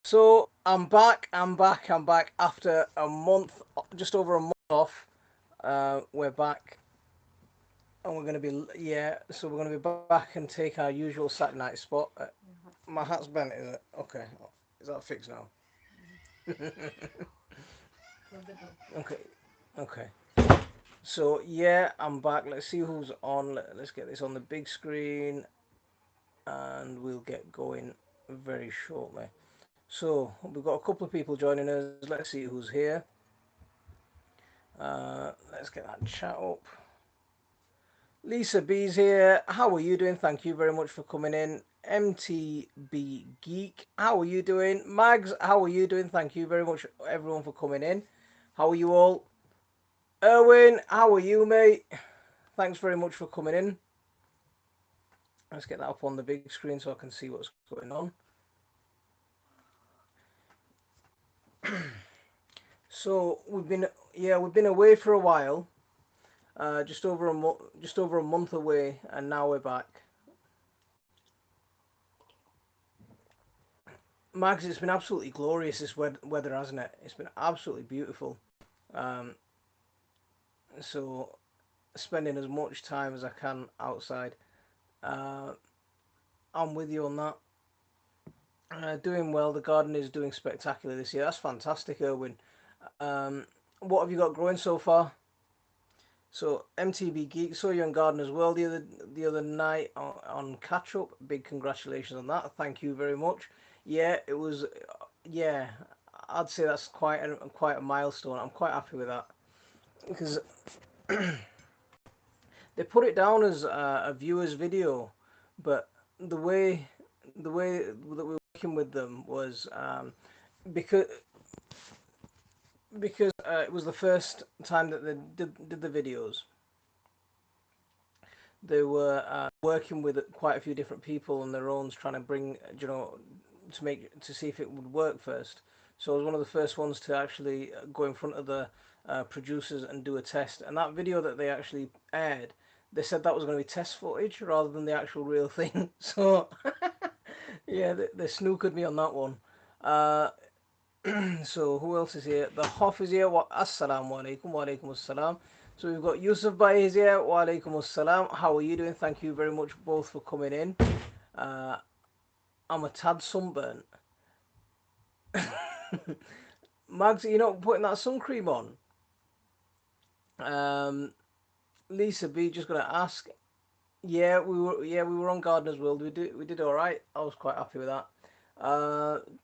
So I'm back after a month, just over a month off. We're back, and we're gonna be yeah. So we're gonna be back and take our usual Saturday night spot. My hat's bent, is it? Okay, is that fixed now? Okay, okay. So yeah, I'm back. Let's see who's on. Let's get this on the big screen, and we'll get going very shortly. So we've got a couple of people joining us. Let's see who's here. Let's get that chat up. Lisa B's here. How are you doing? Thank you very much for coming in. MTB Geek, how are you doing? Mags, how are you doing? Thank you very much, everyone, for coming in. How are you all? Erwin, how are you, mate? Thanks very much for coming in. Let's get that up on the big screen so I can see what's going on. So we've been away for a while, just over a month away, and now we're back. Mags, it's been absolutely glorious this weather, hasn't it? It's been absolutely beautiful. Um, so spending as much time as I can outside. Uh, I'm with you on that. Doing well. The garden is doing spectacular this year. That's fantastic, Erwin. Um, what have you got growing so far? So MTB Geek saw you in Gardeners World the other night on catch up. Big congratulations on that. Thank you very much. Yeah, it was. Yeah, I'd say that's quite a milestone. I'm quite happy with that because they put it down as a viewer's video, but the way the way that we were working with them was because it was the first time that they did the videos. They were working with quite a few different people on their own, trying to bring to see if it would work first. So I was one of the first ones to actually go in front of the producers and do a test. And that video that they actually aired, they said that was going to be test footage rather than the actual real thing. So yeah, they snookered me on that one. Uh, so who else is here? The Hoff is here. Assalamu alaikum. Wa alaikum assalam. So we've got Yusuf Bhai is here. Wa alaikum assalam. How are you doing? Thank you very much both for coming in. Uh, I'm a tad sunburnt. Mags, you're not putting that sun cream on. Um, Lisa B just gonna ask. Yeah, we were on Gardener's World. We did all right. I was quite happy with that.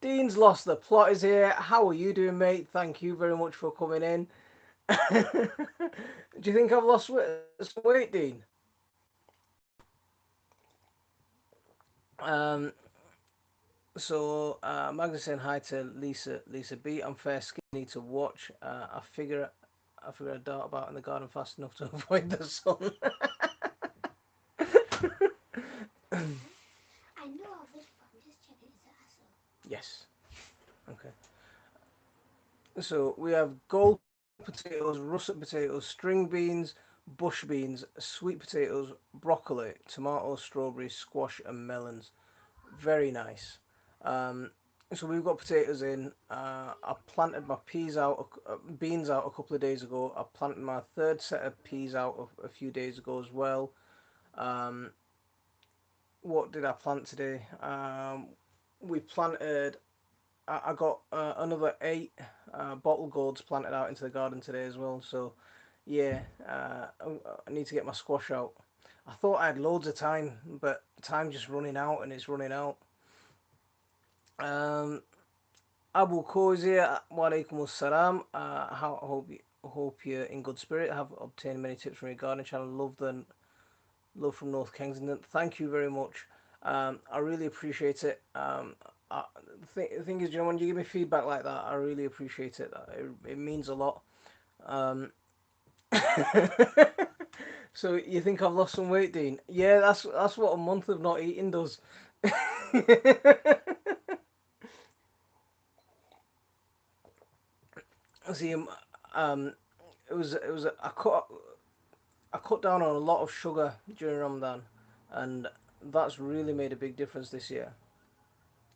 Dean's lost the plot is here. How are you doing, mate? Thank you very much for coming in. Do you think I've lost some weight, Dean? Um, so Magda saying hi to Lisa B. I'm fair skinny to watch. I figure a dart about in the garden fast enough to avoid the sun. Yes. Okay. So we have gold potatoes, russet potatoes, string beans, bush beans, sweet potatoes, broccoli, tomatoes, strawberries, squash, and melons. Very nice. Um, so we've got potatoes in. I planted my beans out a couple of days ago. I planted my third set of peas out a few days ago as well. Um, what did I plant today? We planted. I got another 8 bottle gourds planted out into the garden today as well. So yeah, I need to get my squash out. I thought I had loads of time, but time's just running out, and it's running out. Um, Abu Kozia, walaikum assalam. I hope you're in good spirit. I have obtained many tips from your gardening channel. Love from North Kensington. Thank you very much. I really appreciate it. The thing is, when you give me feedback like that, I really appreciate it. It means a lot. Um, so you think I've lost some weight, Dean? Yeah, that's what a month of not eating does. See, um, I cut down on a lot of sugar during Ramadan, and that's really made a big difference this year.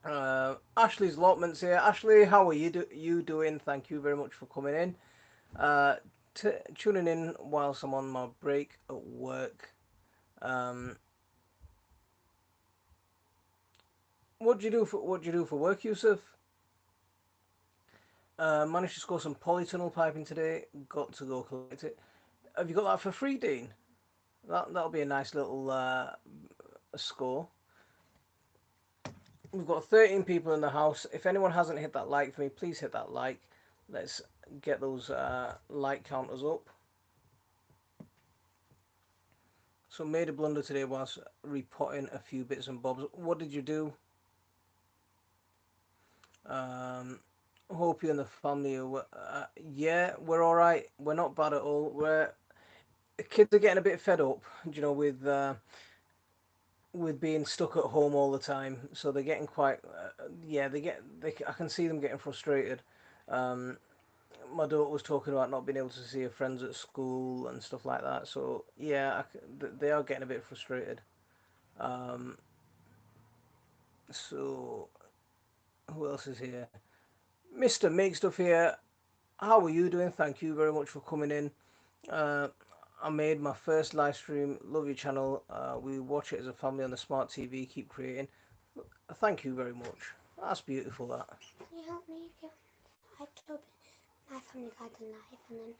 Ashley's allotments here. Ashley, how are you doing? Thank you very much for coming in. Uh, Tuning in whilst I'm on my break at work. Um, what do you do for work, Yusuf? Managed to score some polytunnel piping today. Got to go collect it. Have you got that for free, Dean? That'll be a nice little score. We've got 13 people in the house. If anyone hasn't hit that like for me, please hit that like. Let's get those like counters up. So made a blunder today whilst repotting a few bits and bobs. What did you do? Um, Hope you and the family are. Yeah, we're all right. We're not bad at all. We're kids are getting a bit fed up, with being stuck at home all the time. So they're getting quite. Yeah, I can see them getting frustrated. Um, my daughter was talking about not being able to see her friends at school and stuff like that. So yeah, they are getting a bit frustrated. Um, so who else is here? Mr. Make Stuff here. How are you doing? Thank you very much for coming in. Uh, I made my first live stream. Love your channel. We watch it as a family on the smart TV. Keep creating. Thank you very much. That's beautiful. That. Can you help me if you I told my family guide the life and then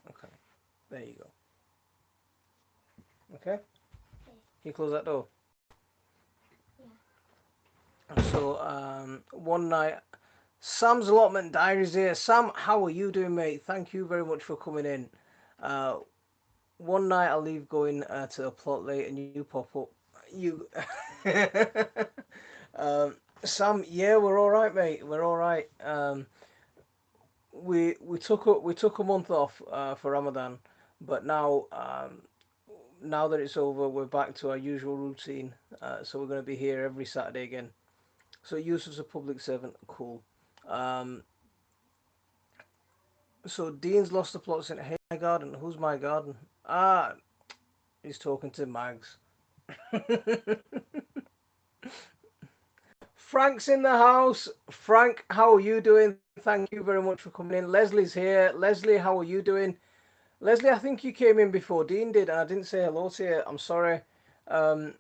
Okay. There you go. Okay. yeah, Can you close that door? yeah. So one night, Sam's allotment diaries here. Sam, how are you doing, mate? Thank you very much for coming in. Uh, One night I'll leave going to a plot late and you pop up. You, um, Sam, yeah, we're all right, mate. We're all right. We took a month off for Ramadan, but now that it's over, we're back to our usual routine. So we're going to be here every Saturday again. So Yusuf's a public servant. Cool. Um, so Dean's lost the plot saying, "Hey, my garden. Who's my garden?" Ah, he's talking to Mags. Frank's in the house. Frank, how are you doing? Thank you very much for coming in. Leslie's here. Leslie, how are you doing? Leslie, I think you came in before Dean did, and I didn't say hello to you. I'm sorry. Um,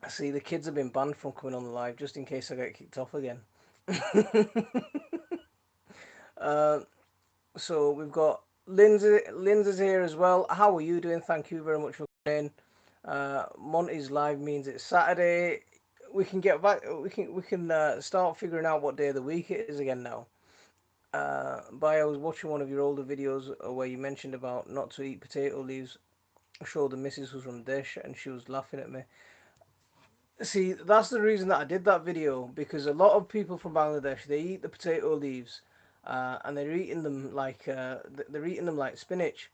See, the kids have been banned from coming on the live just in case I get kicked off again. uh, so we've got Lindsay. Lindsay's here as well. How are you doing? Thank you very much for coming in. Monty's live means it's Saturday. We can get back. We can start figuring out what day of the week it is again now. But I was watching one of your older videos where you mentioned about not to eat potato leaves. I showed the missus who's from Dish and she was laughing at me. See, that's the reason that I did that video because a lot of people from Bangladesh they eat the potato leaves, and they're eating them like spinach.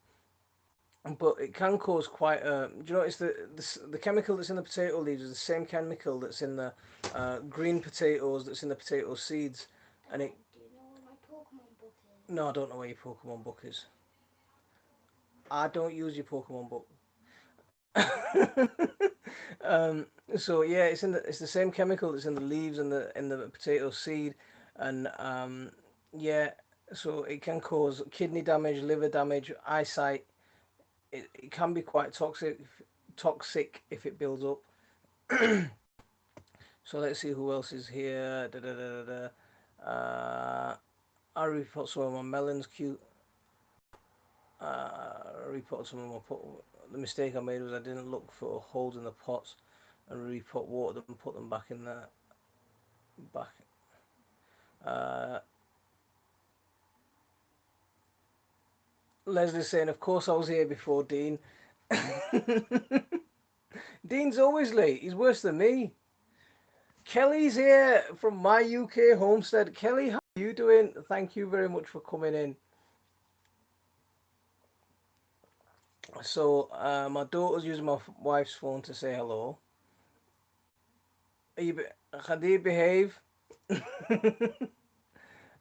But it can cause quite a. Do you notice the chemical that's in the potato leaves is the same chemical that's in the green potatoes that's in the potato seeds, and it. Dad, do you know where my Pokemon book is? No, I don't know where your Pokemon book is. I don't use your Pokemon book. um, so yeah, it's the same chemical that's in the leaves and the potato seed, and yeah, so it can cause kidney damage, liver damage, eyesight. It can be quite toxic if it builds up. So let's see who else is here. Da, da, da, da, da. I report some of my melons. Cute. I repotted some of my pot. The mistake I made was I didn't look for holes in the pots and repot water them, put them back in there. Back. Uh, Leslie's saying, "Of course I was here before Dean." Dean's always late. He's worse than me. Kelly's here from my UK homestead. Kelly, how are you doing? Thank you very much for coming in. So, my daughter's using my wife's phone to say hello. Are you, Khadi, behave.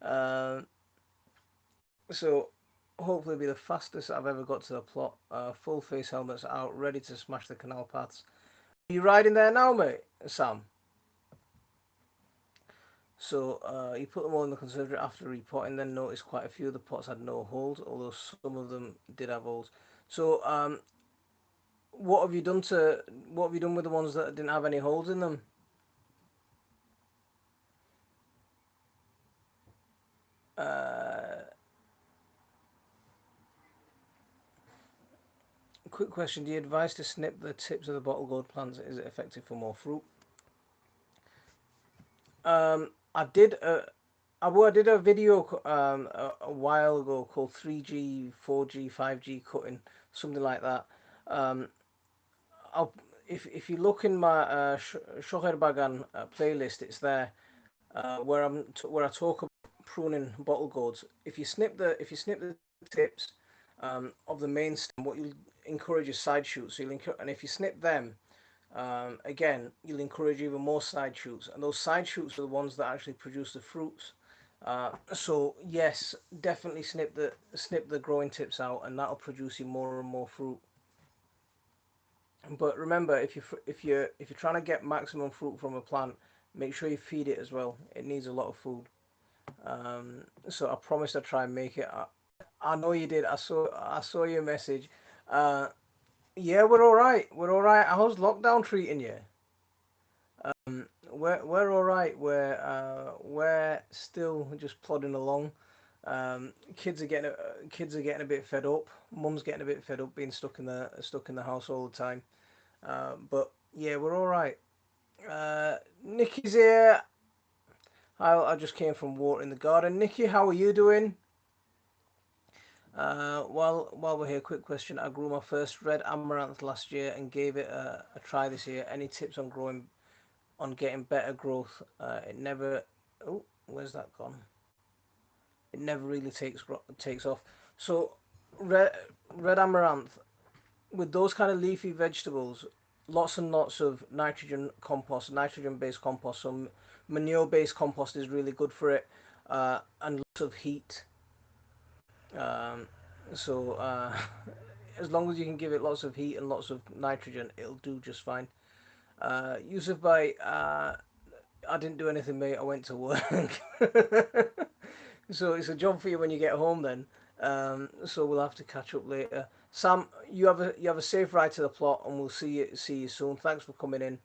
uh, so, Hopefully, be the fastest I've ever got to the plot. Full face helmets out, ready to smash the canal paths. Are you riding there now, mate, Sam? So you put them all in the conservatory after repotting, then noticed quite a few of the pots had no holes, although some of them did have holes. So what have you done to what have you done with the ones that didn't have any holes in them? Uh, quick question: do you advise to snip the tips of the bottle gourd plants? Is it effective for more fruit? I did I did a video a while ago called 3G, 4G, 5G cutting, something like that. Um, I'll if you look in my Shoher Bagan playlist, it's there where I talk about pruning bottle gourds. If you snip the tips of the main stem, what you'll encourage is side shoots. And if you snip them, again, you'll encourage even more side shoots, and those side shoots are the ones that actually produce the fruits. So yes, definitely snip the growing tips out, and that'll produce you more and more fruit. But remember, if you're trying to get maximum fruit from a plant, make sure you feed it as well. It needs a lot of food. So I promised I'd try and make it. I know you did. I saw your message. Uh, yeah, we're all right. We're all right. How's lockdown treating you? We're all right. We're still just plodding along. Kids are getting a bit fed up. Mum's getting a bit fed up being stuck in the house all the time. But yeah, we're all right. Nikki's here. I just came from watering the garden. Nikki, how are you doing? While we're here, quick question. I grew my first red amaranth last year and gave it a try this year. Any tips on getting better growth? It never. Oh, where's that gone? It never really takes off. So, red red amaranth with those kind of leafy vegetables, lots and lots of nitrogen compost, nitrogen based compost. So manure based compost is really good for it, and lots of heat. Um, so as long as you can give it lots of heat and lots of nitrogen, it'll do just fine. Yusuf Bhai, I didn't do anything, mate. I went to work. So it's a job for you when you get home then. So we'll have to catch up later. Sam, you have a safe ride to the plot, and we'll see you soon. Thanks for coming in.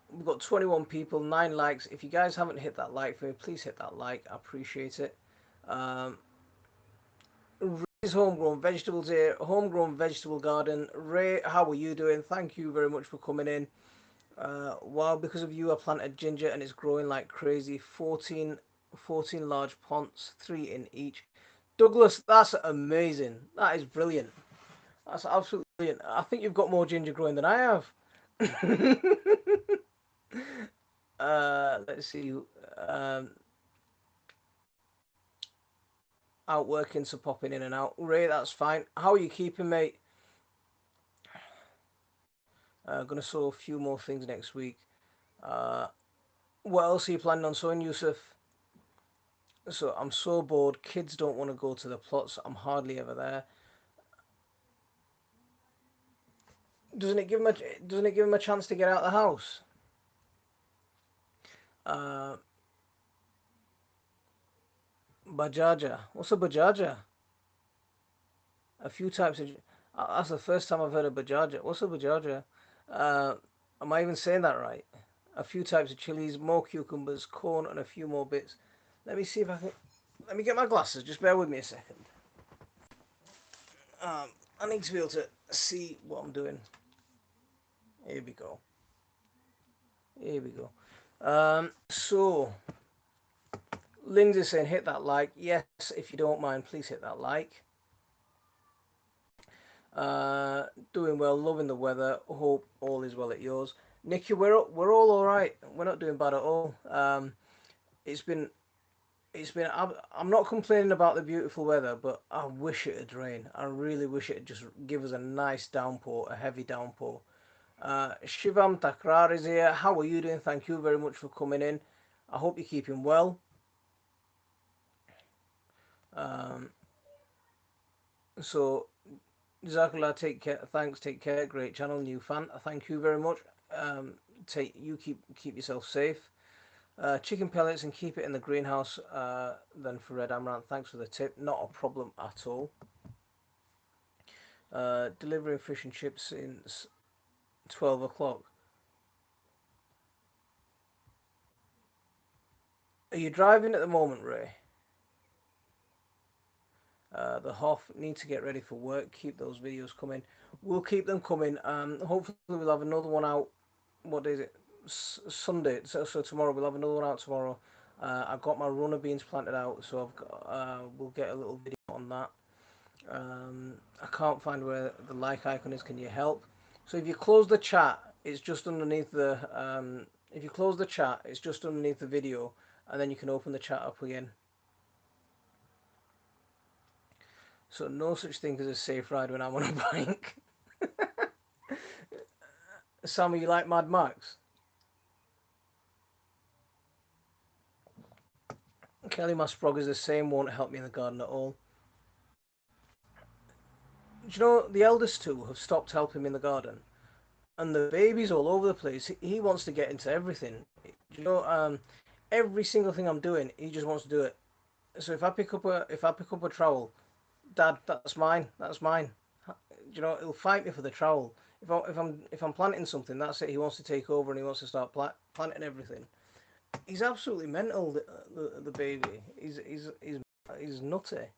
We've got 21 people, 9 likes. If you guys haven't hit that like for me, please hit that like. I appreciate it. Um, Ray's homegrown vegetables here, homegrown vegetable garden. Ray, how are you doing? Thank you very much for coming in. Wow, because of you, I planted ginger and it's growing like crazy. 14 large plants, 3 in each. Douglas, that's amazing. That is brilliant. That's absolutely brilliant. I think you've got more ginger growing than I have. Let's see. Um, Out working, so popping in and out. Ray, that's fine. How are you keeping, mate? Gonna sow a few more things next week. Uh, what else are you planning on sowing, Yusuf? So I'm so bored. Kids don't want to go to the plots. I'm hardly ever there. Doesn't it give them a chance to get out of the house? Uh, Bajaja. What's a bajaja? A few types of. That's the first time I've heard of bajaja. What's a bajaja? Uh, am I even saying that right? A few types of chilies, more cucumbers, corn, and a few more bits. Let me see if I can. Let me get my glasses. Just bear with me a second. I need to be able to see what I'm doing. Here we go. Here we go. So Lindsay's saying hit that like. Yes, if you don't mind, please hit that like. Doing well, loving the weather. Hope all is well at yours. Nikki, we're all right. We're not doing bad at all. It's been it's been. I'm not complaining about the beautiful weather, but I wish it'd rain. I really wish it'd just give us a nice downpour, a heavy downpour. Shivam Takrar is here. How are you doing? Thank you very much for coming in. I hope you're keeping well. Um, So Jazakallah, take care. Thanks, take care. Great channel, new fan. Thank you very much. Keep yourself safe. Chicken pellets and keep it in the greenhouse. Then for Red Amaranth, thanks for the tip. Not a problem at all. Delivering fish and chips since 12 o'clock. Are you driving at the moment, Ray? The Hoff need to get ready for work. Keep those videos coming. We'll keep them coming. Hopefully we'll have another one out. What day is it? Sunday. So tomorrow we'll have another one out tomorrow. I've got my runner beans planted out, so I've got. We'll get a little video on that. I can't find where the like icon is. Can you help? So if you close the chat, it's just underneath the. If you close the chat, it's just underneath the video, and then you can open the chat up again. So no such thing as a safe ride when I'm on a bike. Sam, you like Mad Max? Kelly, my sprog is the same. Won't help me in the garden at all. Do you know the eldest two have stopped helping me in the garden, and the baby's all over the place. He wants to get into everything. Do you know? Every single thing I'm doing, he just wants to do it. So if I pick up a trowel, Dad, that's mine. That's mine. You know, he'll fight me for the trowel. If I'm planting something, that's it. He wants to take over and he wants to start planting everything. He's absolutely mental. The baby. He's nutty.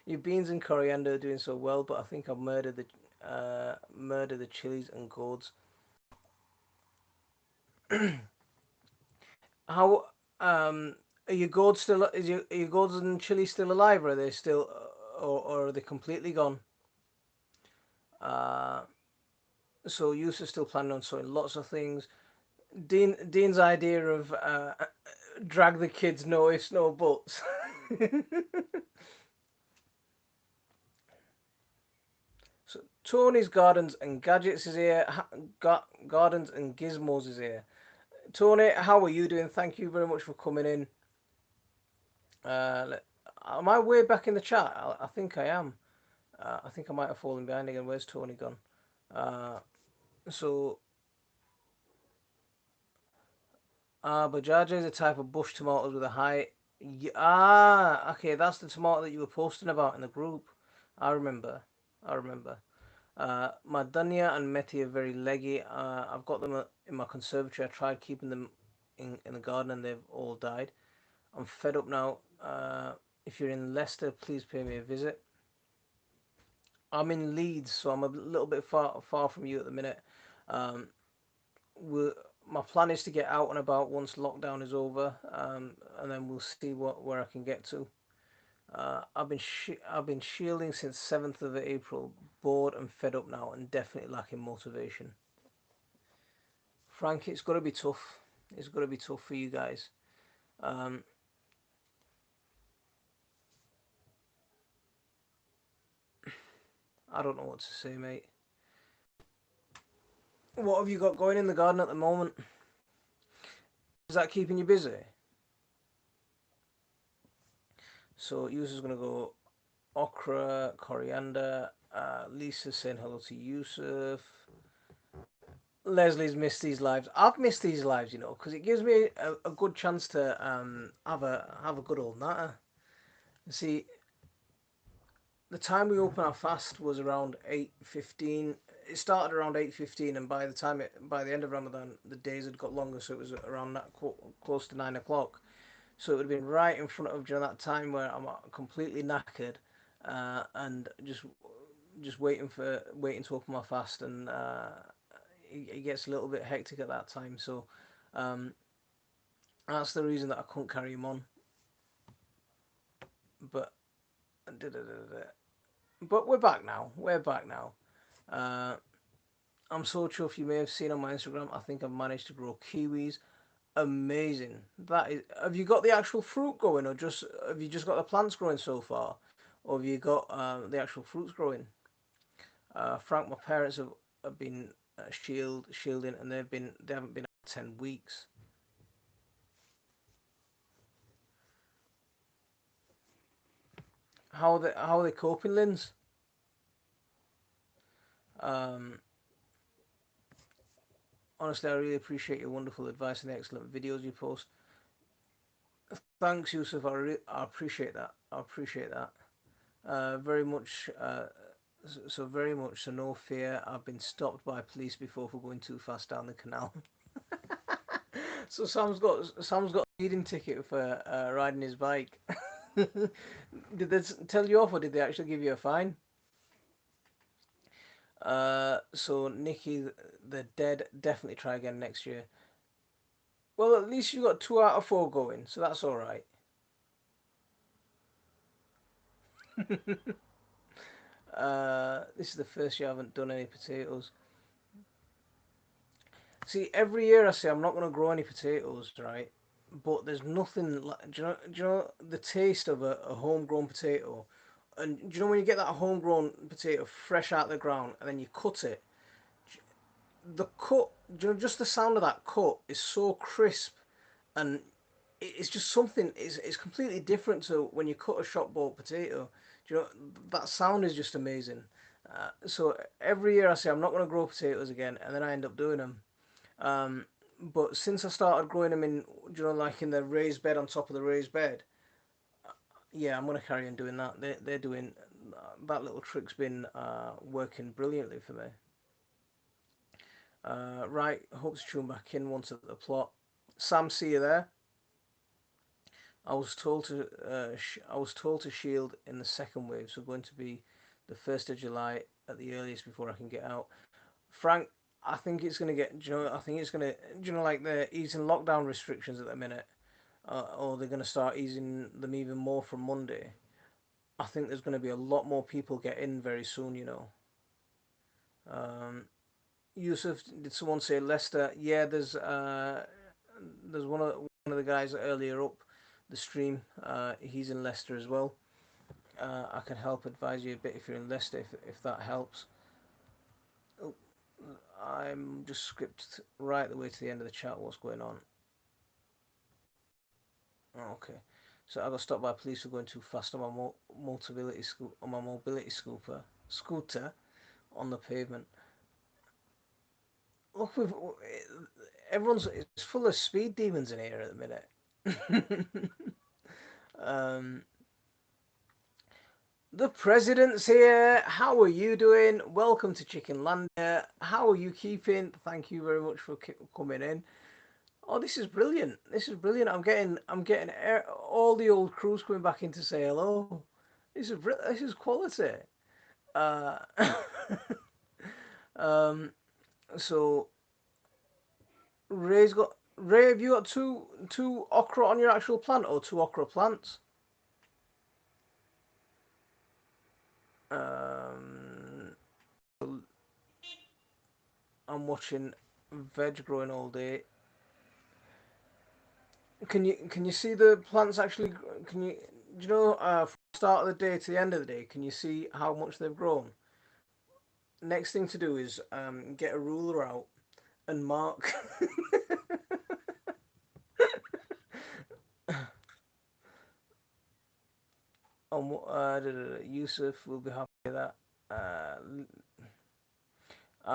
Your beans and coriander are doing so well, but I think I've murdered the chilies and gourds. How are your gourds still? Are your gourds and chili still alive? Or are they still, or are they completely gone? Uh, so you are still planning on sowing lots of things. Dean's idea of drag the kids no ifs no buts. So Tony's Gardens and Gadgets is here. Gardens and Gizmos is here. Tony, how are you doing? Thank you very much for coming in. Am I way back in the chat? I think I am. I think I might have fallen behind again. Where's Tony gone? Uh, so, Bajaja is a type of bush tomatoes with a high. Okay, that's the tomato that you were posting about in the group. I remember. I remember. My Dania and Meti are very leggy. I've got them in my conservatory. I tried keeping them in the garden and they've all died. I'm fed up now. If you're in Leicester, please pay me a visit. I'm in Leeds, so I'm a little bit far from you at the minute. Um, we my plan is to get out and about once lockdown is over, and then we'll see where I can get to. I've been shielding since 7th of April, bored and fed up now, and definitely lacking motivation. Frank, it's got to be tough. It's got to be tough for you guys. Um, I don't know what to say, mate. What have you got going in the garden at the moment? Is that keeping you busy? So, user's gonna go okra, coriander. Lisa's saying hello to Yusuf. Leslie's missed these lives. I've missed these lives, because it gives me a good chance to have a good old natter. See, the time we opened our fast was around 8:15. It started around 8:15, and by the end of Ramadan, the days had got longer, so it was around that close to 9 o'clock. So it would have been right in front of during that time where I'm completely knackered, and just waiting to open my fast, and it gets a little bit hectic at that time. So um, that's the reason that I couldn't carry him on. But but we're back now. We're back now. Uh, I'm so chuffed. You may have seen on my Instagram. I think I've managed to grow kiwis. Amazing. That is. Have you got the actual fruit going, or just have you just got the plants growing so far, or have you got the actual fruits growing? Frank, my parents have been shielding, and they haven't been out 10 weeks. how are they coping, Linz? Um, Honestly, I really appreciate your wonderful advice and the excellent videos you post. Thanks, Yusuf. I appreciate that. I appreciate that. Very much. So very much. So no fear. I've been stopped by police before for going too fast down the canal. So Sam's got a speeding ticket for riding his bike. Did they tell you off, or did they actually give you a fine? So Nikki, the dead. Definitely try again next year. Well, at least you got 2 out of 4 going, so that's all right. This is the first year I haven't done any potatoes. See, every year I say I'm not going to grow any potatoes, right? But there's nothing like. Do you know the taste of a homegrown potato? And do you know when you get that homegrown potato fresh out of the ground and then you cut it? The cut, just the sound of that cut is so crisp, and it's just something. It's completely different to when you cut a shop bought potato. Do you know that sound is just amazing. So every year I say I'm not going to grow potatoes again, and then I end up doing them. Um, but since I started growing them in, like in the raised bed on top of the raised bed, yeah, I'm going to carry on doing that. They're doing that little trick's been working brilliantly for me. Right, hope to tune back in once at the plot. Sam, see you there. I was told to shield in the second wave, so going to be the 1st of July at the earliest before I can get out. Frank, I think it's going to get. I think it's going to. Like they're easing lockdown restrictions at the minute, or they're going to start easing them even more from Monday. I think there's going to be a lot more people get in very soon. Um, Yusuf, did someone say Leicester? Yeah, there's one of the guys earlier up the stream. He's in Leicester as well. I can help advise you a bit if you're in Leicester, if that helps. Oh, I'm just scripted right the way to the end of the chat. What's going on? Oh, okay. So I got stopped by police for going too fast on my mobility scooter on the pavement. Look, everyone's it's full of speed demons in here at the minute. um, the president's here. How are you doing? Welcome to Chicken Landia. How are you keeping? Thank you very much for coming in. Oh, this is brilliant. This is brilliant. I'm getting all the old crews coming back in to say hello. This is quality. Uh, um, so Ray. Have you got two okra on your actual plant or two okra plants? Um, I'm watching veg growing all day. Can you see the plants actually? Can you do you know from the start of the day to the end of the day? Can you see how much they've grown? Next thing to do is get a ruler out and mark. on Yusuf will be happy with that.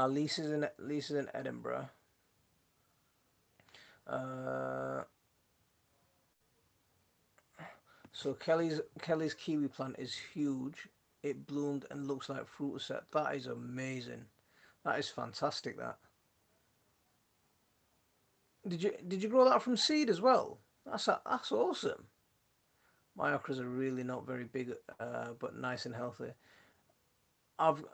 Lisa's in Edinburgh. Uh, so Kelly's kiwi plant is huge. It bloomed and looks like fruit set. That is amazing. That is fantastic. That did you grow that from seed as well? That's awesome. My okras are really not very big, but nice and healthy. I've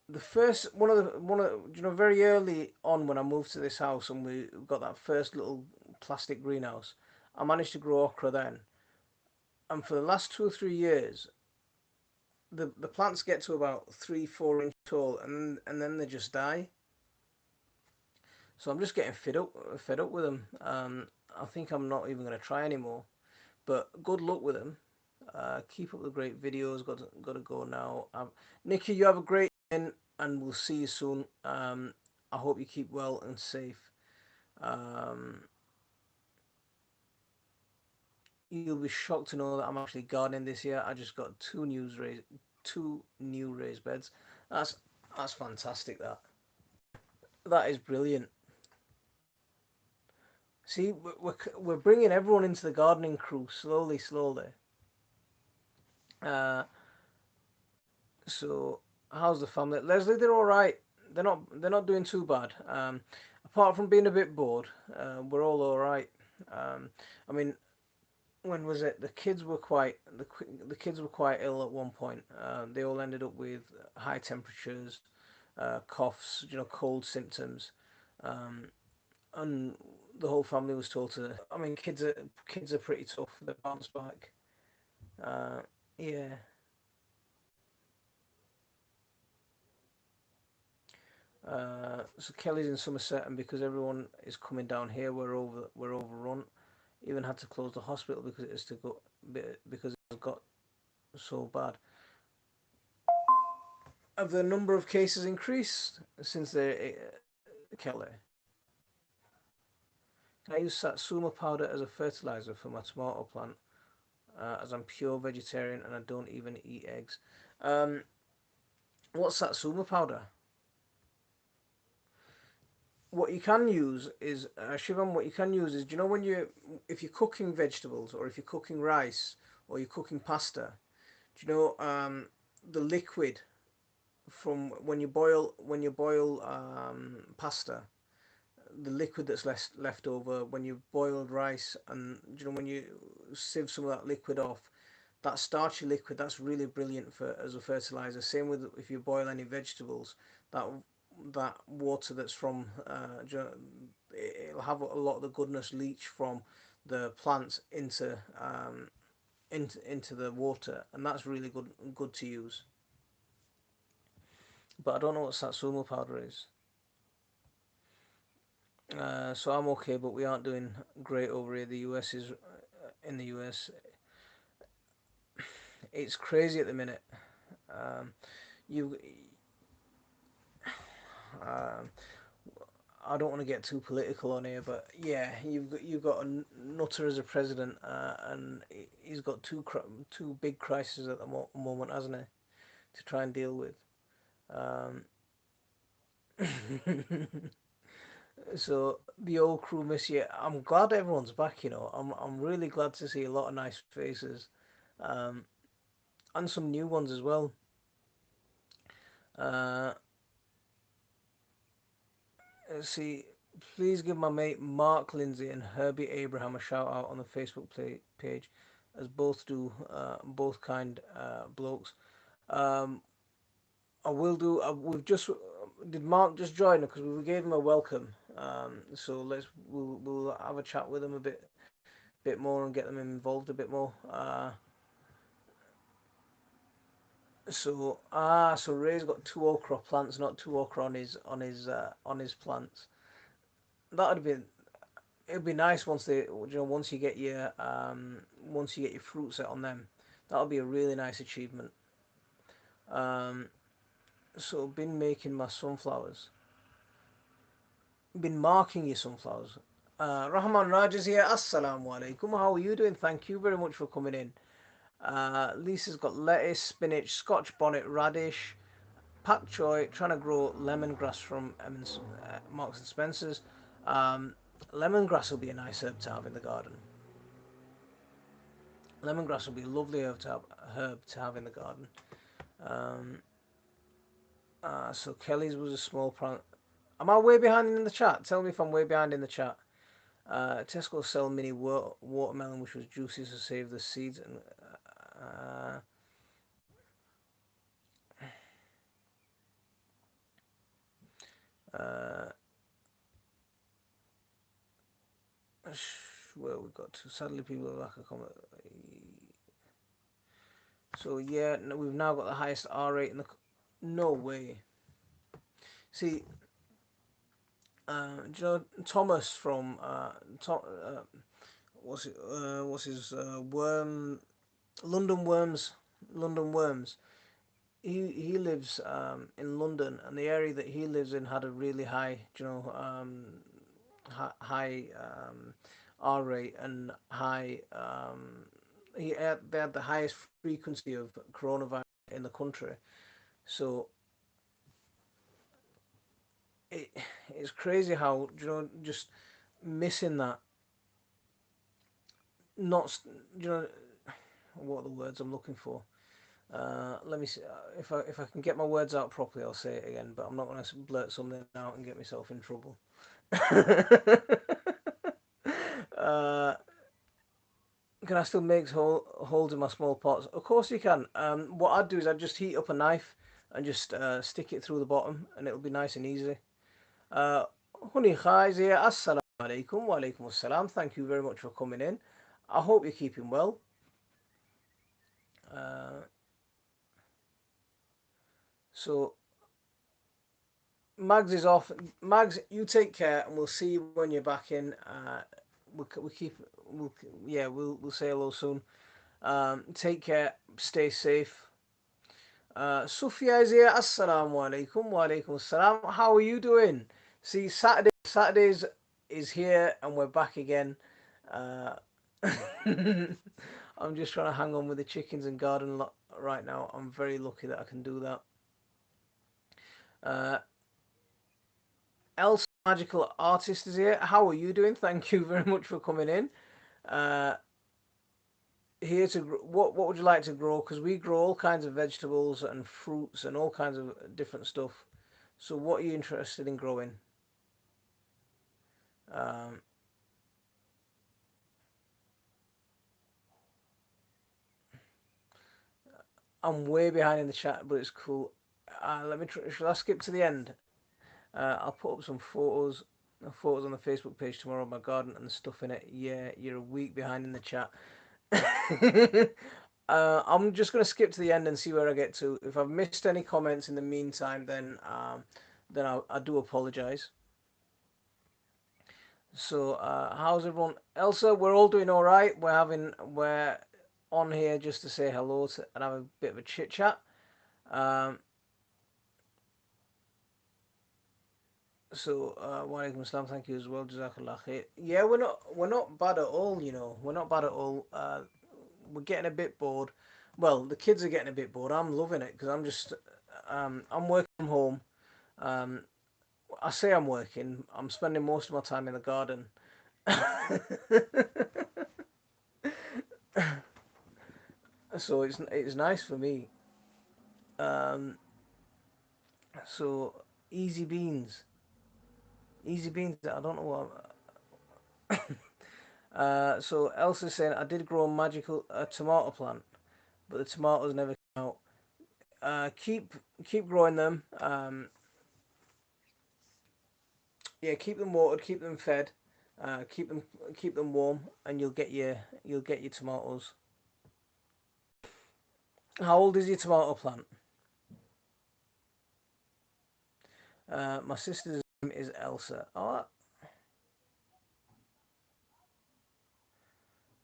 the first one of very early on when I moved to this house and we got that first little plastic greenhouse. I managed to grow okra then, and for the last 2 or 3 years, the plants get to about 3 4 inch tall, and then they just die. So I'm just getting fed up with them. I think I'm not even going to try anymore. But good luck with them. Keep up the great videos. Got to go now. Nikki, you have a great day, and we'll see you soon. I hope you keep well and safe. Um, You'll be shocked to know that I'm actually gardening this year. I just got two new raised beds. That's that's fantastic. That is brilliant. See, we're bringing everyone into the gardening crew slowly, slowly. Uh, so how's the family, Leslie? They're all right. They're not doing too bad. Apart from being a bit bored, we're all right. Um, I mean, when was it? The kids were quite ill at one point. They all ended up with high temperatures, coughs, cold symptoms, um, and the whole family was told to. I mean, kids are pretty tough. They bounce back. Uh, yeah. So Kelly's in Somerset, and because everyone is coming down here, we're overrun. Even had to close the hospital because it is to go because it got so bad. Have the number of cases increased since Kelly? Can I use Satsuma powder as a fertilizer for my tomato plant? As I'm pure vegetarian and I don't even eat eggs. Um, what's Satsuma powder? What you can use is Shivam. What you can use is, do you know when if you're cooking vegetables or if you're cooking rice or you're cooking pasta, do you know the liquid from when you boil pasta, the liquid that's left over when you boiled rice, and do you know when you sieve some of that liquid off, that starchy liquid, that's really brilliant for as a fertilizer. Same with if you boil any vegetables, that that water that's from it'll have a lot of the goodness leach from the plants into the water, and that's really good to use. But I don't know what satsuma powder is. So I'm okay, but we aren't doing great over here. The US is in the US. It's crazy at the minute. Um, you, um, I don't want to get too political on here, but yeah, you've got a nutter as a president, and he's got two big crises at the moment, hasn't he, to try and deal with. Um, so the old crew miss you. I'm glad everyone's back. I'm really glad to see a lot of nice faces, um, and some new ones as well. Uh, see, please give my mate Mark Lindsay and Herbie Abraham a shout out on the Facebook page, as both do both kind blokes. Um, I will do. We've just did Mark just join because we gave him a welcome. So we'll have a chat with him a bit more and get them involved a bit more. So Ray's got two okra plants, not two okra on his plants. That'd be It'd be nice once you get your fruit set on them. That'll be a really nice achievement. Um, so been making my sunflowers. Been marking your sunflowers. Rahman Raj is here. Assalamu alaikum. How are you doing? Thank you very much for coming in. Lisa's got lettuce, spinach, scotch bonnet, radish, pak choy, trying to grow lemongrass from Marks and Spencer's. Um, Lemongrass will be a nice herb to have in the garden. Lemongrass would be a lovely herb to have in the garden. Um, so Kelly's was a small plant. Am I way behind in the chat? Tell me if I'm way behind in the chat. Tesco sell mini watermelon, which was juicy, to save the seeds. And uh, uh, where we got to. Sadly, people are like a comment. So yeah, no, we've now got the highest R rate in the. No way. See, do you know Thomas from what's his worm London Worms, London Worms. He lives in London, and the area that he lives in had a really high, high R rate and high. They had the highest frequency of coronavirus in the country. So it it's crazy how just missing that. Not what are the words I'm looking for. Let me see if I can get my words out properly. I'll say it again, but I'm not going to blurt something out and get myself in trouble. uh, can I still make holes in my small pots? Of course you can. What I'd do is I'd just heat up a knife and just stick it through the bottom, and it'll be nice and easy. Uh, Honey Khais here. Assalamu alaikum wa alaikum assalam. Thank you very much for coming in. I hope you're keeping well. Uh, so Mags is off. Mags, you take care, and we'll see you when you're back in. We keep we'll yeah we'll say hello soon. Take care. Stay safe. Sufia is here. Assalamu alaikum wa alaikum assalam. How are you doing? See, Saturdays is here, and we're back again. Uh, I'm just trying to hang on with the chickens and garden right now. I'm very lucky that I can do that. Uh, Elsa Magical Artist is here. How are you doing? Thank you very much for coming in. Uh, Here to what would you like to grow? Because we grow all kinds of vegetables and fruits and all kinds of different stuff. So what are you interested in growing? Um, I'm way behind in the chat, but it's cool. Let me try. Should I skip to the end? I'll put up some photos on the Facebook page tomorrow of my garden and the stuff in it. Yeah, you're a week behind in the chat. I'm just going to skip to the end and see where I get to. If I've missed any comments in the meantime, then I do apologise. So, how's everyone? Elsa, we're all doing all right. We're on here just to say hello and have a bit of a chit chat. Um, Walaikum Assalam, thank you as well. Jazakallah khair. Yeah, we're not bad at all. We're not bad at all. We're getting a bit bored. Well, the kids are getting a bit bored. I'm loving it because I'm working from home. Um, I say I'm working. I'm spending most of my time in the garden. So it's nice for me. Um, so easy beans, easy beans. I don't know what. So Elsa's saying I did grow a magical tomato plant, but the tomatoes never came out. Keep growing them. Yeah, keep them watered, keep them fed, keep them warm, and you'll get your tomatoes. How old is your tomato plant? My sister's name is Elsa. Oh,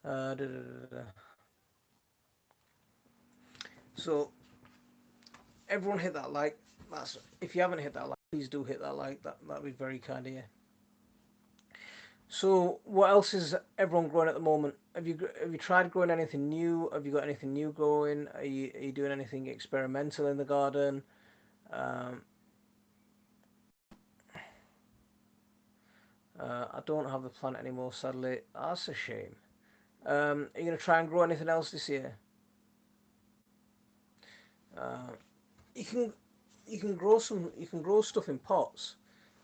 da, da, da, da. So everyone hit that like. That's if you haven't hit that like, please do hit that like. That'd be very kind of you. So what else is everyone growing at the moment? Have you tried growing anything new? Have you got anything new growing? Are you doing anything experimental in the garden? Um, I don't have the plant anymore, sadly. That's a shame. Are you gonna try and grow anything else this year? Uh, you can you can grow stuff in pots.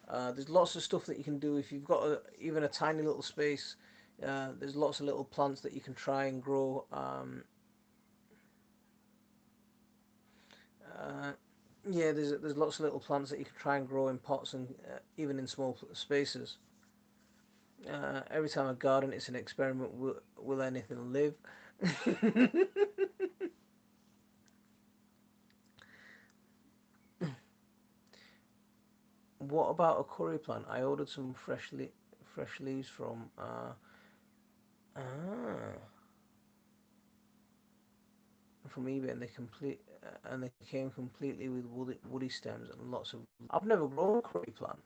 There's lots of stuff that you can do if you've got even a tiny little space. There's lots of little plants that you can try and grow. Uh, yeah, there's lots of little plants that you can try and grow in pots and even in small spaces. Every time I garden, it's an experiment. Will anything live? What about a curry plant? I ordered some fresh leaves from. Ah, from eBay, and they came completely with woody stems and lots of. I've never grown a curry plant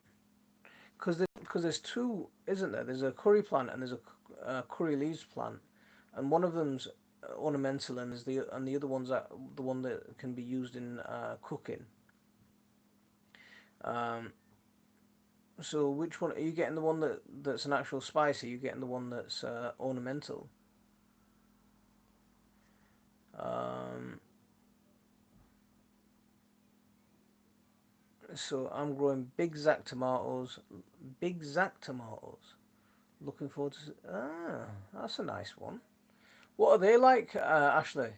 because there's two, isn't there? There's a curry plant and there's curry leaves plant, and one of them's ornamental, and the other one's the one that can be used in cooking. Um, so which one are you getting? The one that's an actual spice? Are you getting the one that's ornamental? Um, so I'm growing big Zack tomatoes. Big Zack tomatoes. Looking forward to. That's a nice one. What are they like, Ashley?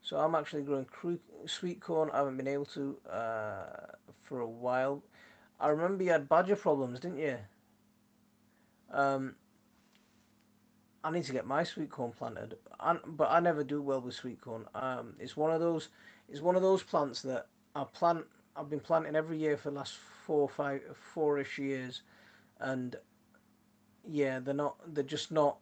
So I'm actually growing sweet corn. I haven't been able to for a while. I remember you had badger problems, didn't you? Um, I need to get my sweet corn planted, but I never do well with sweet corn. It's one of those plants that I plant. I've been planting every year for the last 4, 5, 4-ish years, and yeah, they're just not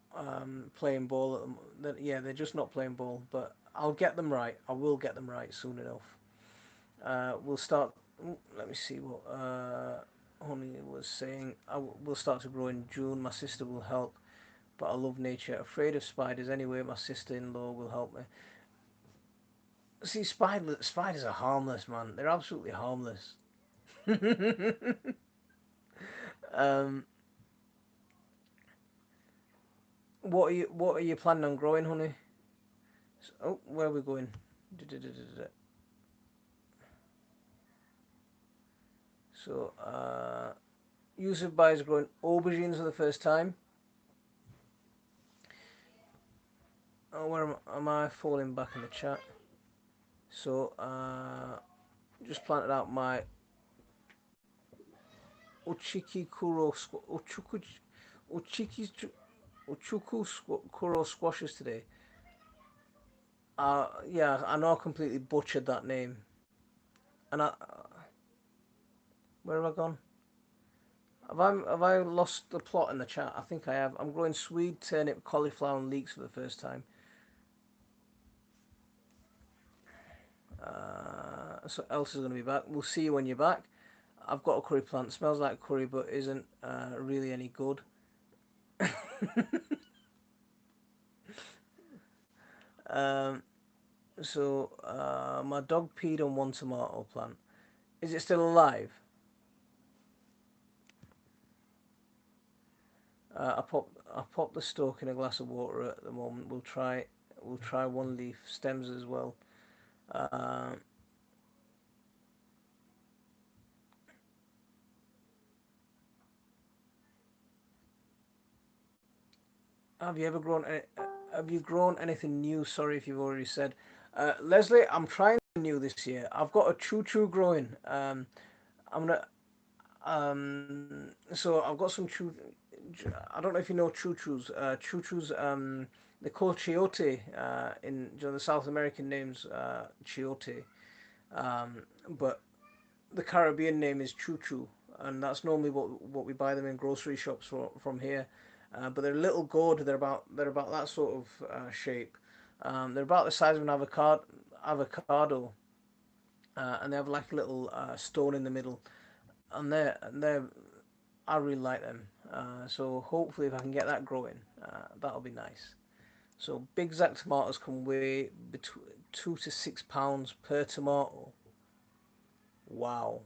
playing ball. Yeah, they're just not playing ball. But I'll get them right. I will get them right soon enough. We'll start. Let me see what Honey was saying. We'll start to grow in June. My sister will help, but I love nature. Afraid of spiders anyway. My sister-in-law will help me. See, spiders are harmless, man. They're absolutely harmless. um, what are you planning on growing, honey? Oh, where are we going? So, Yusuf Bai is growing aubergines for the first time. Oh, where am I falling back in the chat? So, just planted out my Uchiki Kuro Uchuku Uchiki Uchuku Kuro squashes today. Yeah, I know I completely butchered that name. And where have I gone? Have I lost the plot in the chat? I think I have. I'm growing swede, turnip, cauliflower, and leeks for the first time. So Elsa's going to be back. We'll see you when you're back. I've got a curry plant. Smells like curry, but isn't really any good. um, so my dog peed on one tomato plant. Is it still alive? I popped the stalk in a glass of water at the moment. We'll try one leaf stems as well. Uh, have you ever grown? Have you grown anything new? Sorry if you've already said. Leslie, I'm trying new this year. I've got a choo choo growing. I'm gonna. So I've got some choo. I don't know if you know choo choos. Choo choos. They're called chiote. In the South American names, chiote. But the Caribbean name is choo choo, and that's normally what we buy them in grocery shops from here. But they're a little gourd. They're about that sort of shape. They're about the size of an avocado, and they have like a little stone in the middle. And they're I really like them. So hopefully, if I can get that growing, that'll be nice. So big Zack tomatoes can weigh between 2 to 6 pounds per tomato. Wow,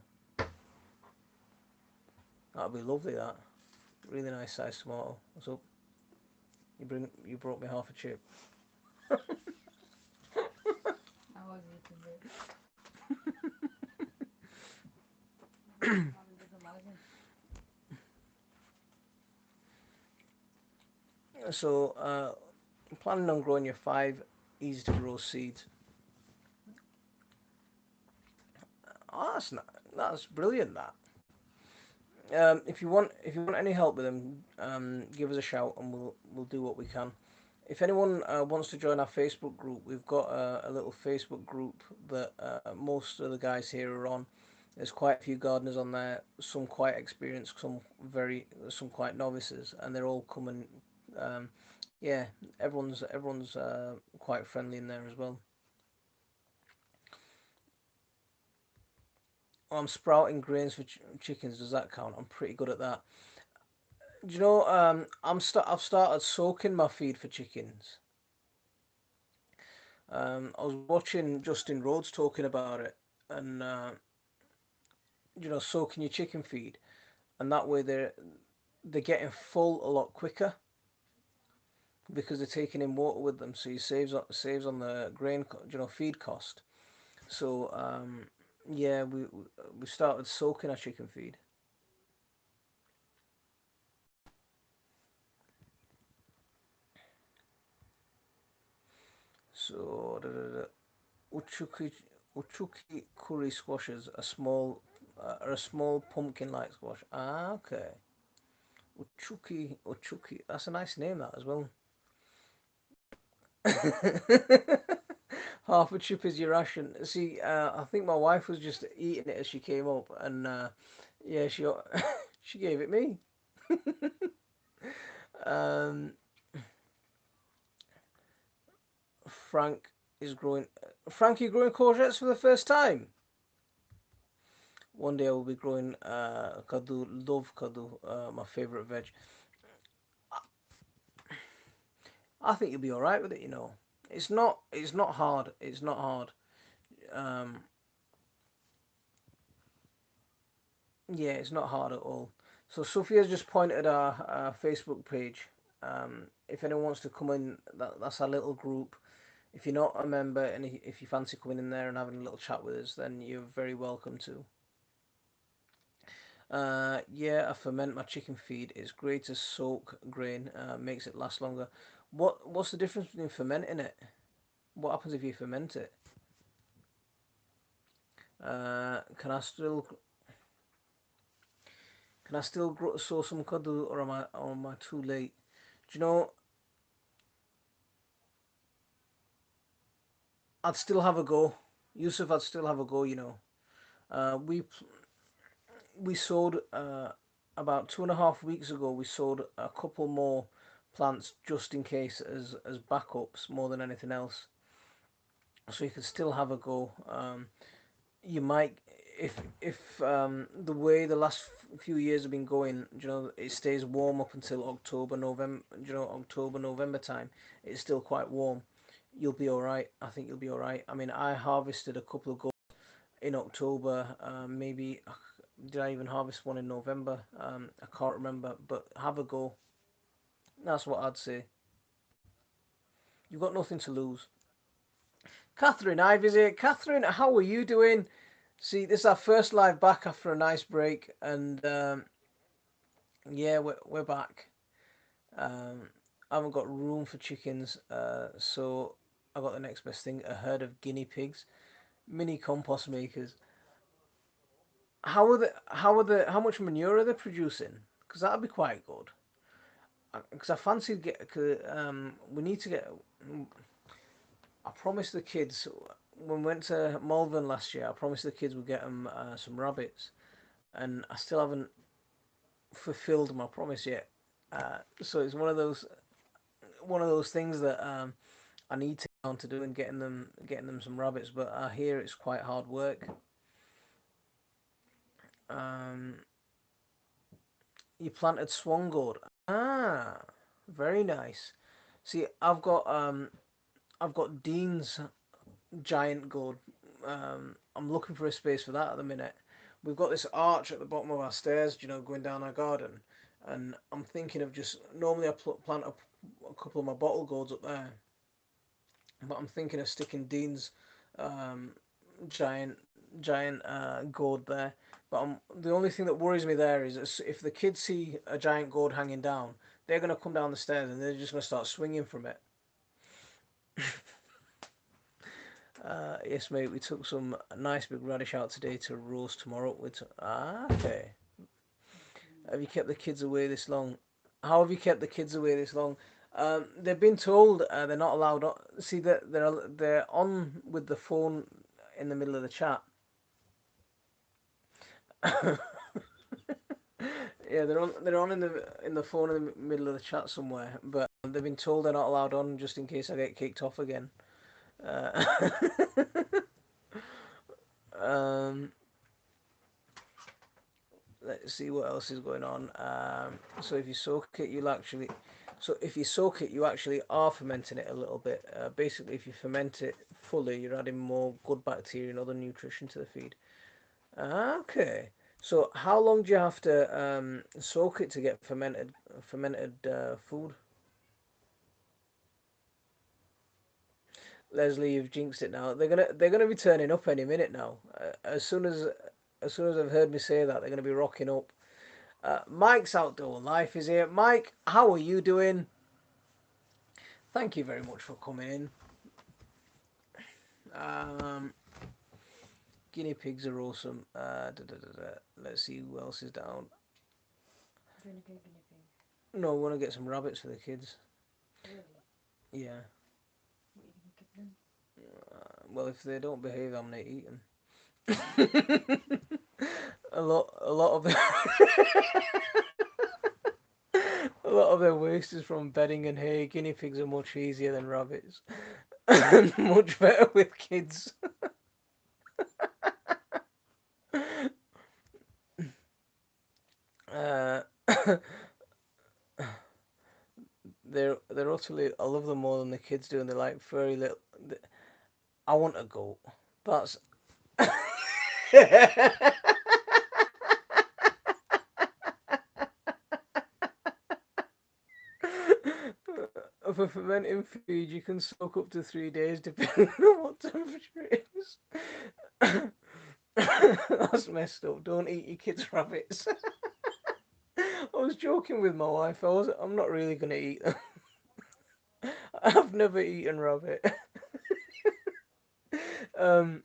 that'll be lovely. That really nice size tomato. So you brought me half a chip. I was eating it. So I'm planning on growing your 5 easy to grow seeds. Oh, that's brilliant. That. If you want any help with them, give us a shout and we'll do what we can. If anyone wants to join our Facebook group, we've got a little Facebook group that most of the guys here are on. There's quite a few gardeners on there, some quite experienced, some quite novices, and they're all coming. Um, yeah, everyone's quite friendly in there as well. Oh, I'm sprouting grains for chickens. Does that count? I'm pretty good at that. Do you know? I've started soaking my feed for chickens. I was watching Justin Rhodes talking about it, and soaking your chicken feed, and that way they're getting full a lot quicker because they're taking in water with them, so he saves on the feed cost. So yeah, we started soaking our chicken feed. So uchuki uchuki curry squashes are a small pumpkin-like squash. Ah, okay. Uchuki. That's a nice name that as well. Half a chip is your ration. See, I think my wife was just eating it as she came up, and yeah, she gave it me. um, Frank is growing. Frank, you growing courgettes for the first time? One day I will be growing kadu. Love kadu, my favorite veg. I think you'll be all right with it. It's not hard. It's not hard. Um, yeah, it's not hard at all. So Sophia's just pointed our Facebook page. If anyone wants to come in, that's our little group. If you're not a member and if you fancy coming in there and having a little chat with us, then you're very welcome to. Yeah, I ferment my chicken feed. It's great to soak grain. Makes it last longer. What's the difference between fermenting it? What happens if you ferment it? Can I still sow some kuddu, or am I too late? Do you know? I'd still have a go, Yusuf. I'd still have a go. Uh, we we sowed about 2.5 weeks ago. We sowed a couple more plants just in case as backups more than anything else. So you could still have a go. You might if the way the last few years have been going, it stays warm up until October, November. October, November time. It's still quite warm. You'll be all right. I think you'll be all right. I mean, I harvested a couple of goats in October. Maybe did I even harvest one in November? I can't remember. But have a go. That's what I'd say. You've got nothing to lose. Catherine Ivy, Catherine, how are you doing? See, this is our first live back after a nice break, and yeah, we're back. Um, I haven't got room for chickens, so I got the next best thing: a herd of guinea pigs, mini compost makers. How much manure are they producing? Because that'd be quite good. Because I fancy we need to get. I promised the kids when we went to Malvern last year. I promised the kids we'd get them some rabbits, and I still haven't fulfilled my promise yet. So it's one of those things that I need to get on to do and getting them some rabbits. But I hear it's quite hard work. Um, you planted swan gourd. Ah, very nice. See, I've got Dean's giant gourd. I'm looking for a space for that at the minute. We've got this arch at the bottom of our stairs, going down our garden, and I'm thinking of just normally I plant a couple of my bottle gourds up there, but I'm thinking of sticking Dean's um, giant gourd there. But the only thing that worries me there is if the kids see a giant gourd hanging down, they're going to come down the stairs and they're just going to start swinging from it. Yes, mate. We took some nice big radish out today to roast tomorrow. Okay. Have you kept the kids away this long? How have you kept the kids away this long? They've been told they're not allowed. See that they're on with the phone in the middle of the chat. Yeah, they're on in the phone in the middle of the chat somewhere, but they've been told they're not allowed on just in case I get kicked off again. Uh, um, let's see what else is going on. So if you soak it, you'll actually, so if you soak it, you actually are fermenting it a little bit. Basically, if you ferment it fully, you're adding more good bacteria and other nutrition to the feed. Okay. So how long do you have to soak it to get fermented food? Leslie, you've jinxed it now. They're gonna be turning up any minute now. As soon as they've heard me say that, they're gonna be rocking up. Mike's Outdoor Life is here. Mike, how are you doing? Thank you very much for coming in. Um, Guinea pigs are awesome. Let's see who else is down. Do you want to go guinea pig? No, we want to get some rabbits for the kids. Really? Yeah. What are you going to give them? Well, if they don't behave, I'm gonna eat them. A lot of a lot of their waste is from bedding and hay. Guinea pigs are much easier than rabbits, and much better with kids. Uh, they're utterly. I love them more than the kids do, and they're like furry little. I want a goat. That's. For fermenting feed, you can soak up to 3 days depending on what temperature it is. That's messed up. Don't eat your kids' rabbits. I was joking with my wife. I'm not really gonna eat them. I've never eaten rabbit. um,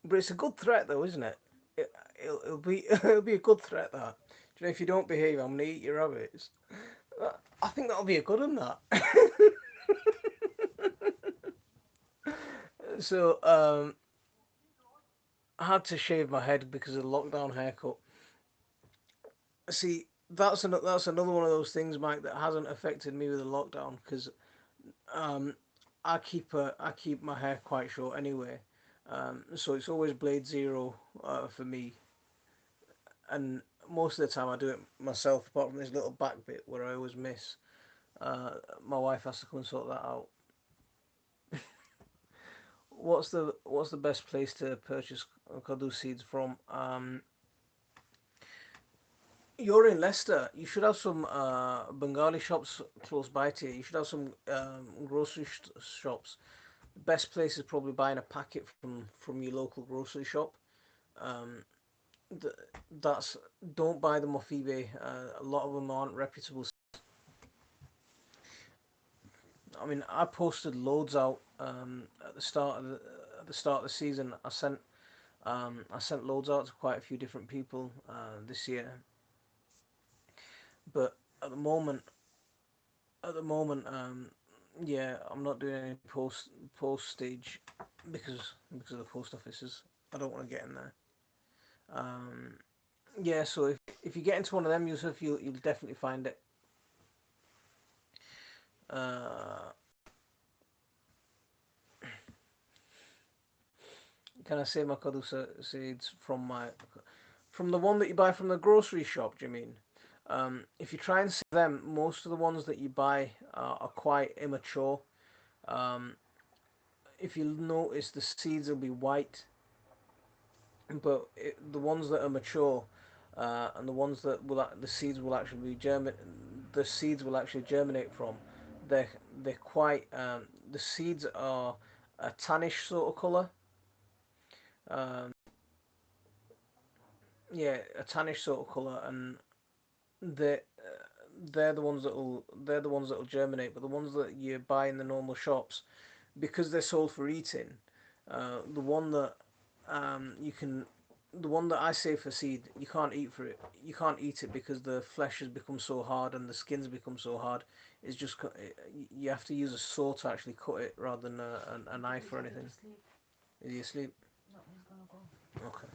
but it's a good threat, though, isn't it? It'll be it'll be a good threat that. Do you know if you don't behave, I'm gonna eat your rabbits. I think that'll be a good one. That. So I had to shave my head because of the lockdown haircut. See, that's another one of those things, Mike, that hasn't affected me with the lockdown because um, I keep my hair quite short anyway, so it's always blade zero for me, and most of the time I do it myself, apart from this little back bit where I always miss. Uh, my wife has to come and sort that out. What's the best place to purchase kudzu seeds from? You're in Leicester. You should have some Bengali shops close by to you. You should have some grocery shops. The best place is probably buying a packet from your local grocery shop. Um, th- that's don't buy them off eBay. A lot of them aren't reputable. I mean, I posted loads out at the start of the season. I sent loads out to quite a few different people this year, but at the moment at the moment, yeah, I'm not doing any postage because of the post offices. I don't want to get in there. Um, yeah, so if you get into one of them, Yusuf, you'll definitely find it. Uh, can I say my cuddle seeds from the one that you buy from the grocery shop? Do you mean? If you try and save them, most of the ones that you buy are quite immature. Um, if you notice, the seeds will be white, but the ones that are mature and the ones that the seeds will actually the seeds will actually germinate from, they're they're quite the seeds are a tannish sort of color. Um, yeah, a tannish sort of color, and they're the ones that will germinate. But the ones that you buy in the normal shops, because they're sold for eating, the one that you can the one that I save for seed, you can't eat for it. You can't eat it because the flesh has become so hard and the skin's become so hard. It's just you have to use a saw to actually cut it rather than a knife or anything. Sleep. Is he asleep? No, he's gonna go. Okay.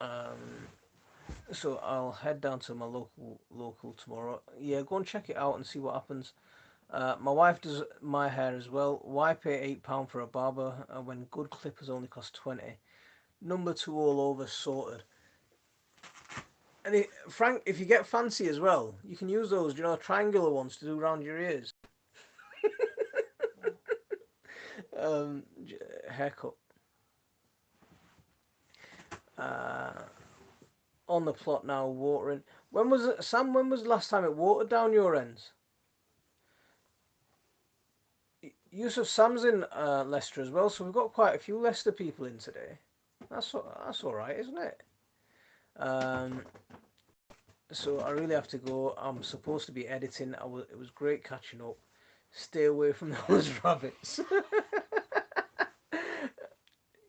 Um, so I'll head down to my local tomorrow. Yeah, go and check it out and see what happens. My wife does my hair as well. Why pay £8 for a barber when good clippers only cost 20? Number two all over sorted. And Frank, if you get fancy as well, you can use those, triangular ones to do around your ears. What? Um, Haircut. Uh, on the plot now, watering. When was it, Sam? When was the last time it watered down your ends? Yusuf Sam's in Leicester as well, so we've got quite a few Leicester people in today. That's all right, isn't it? Um, so I really have to go. I'm supposed to be editing. It was great catching up. Stay away from those rabbits.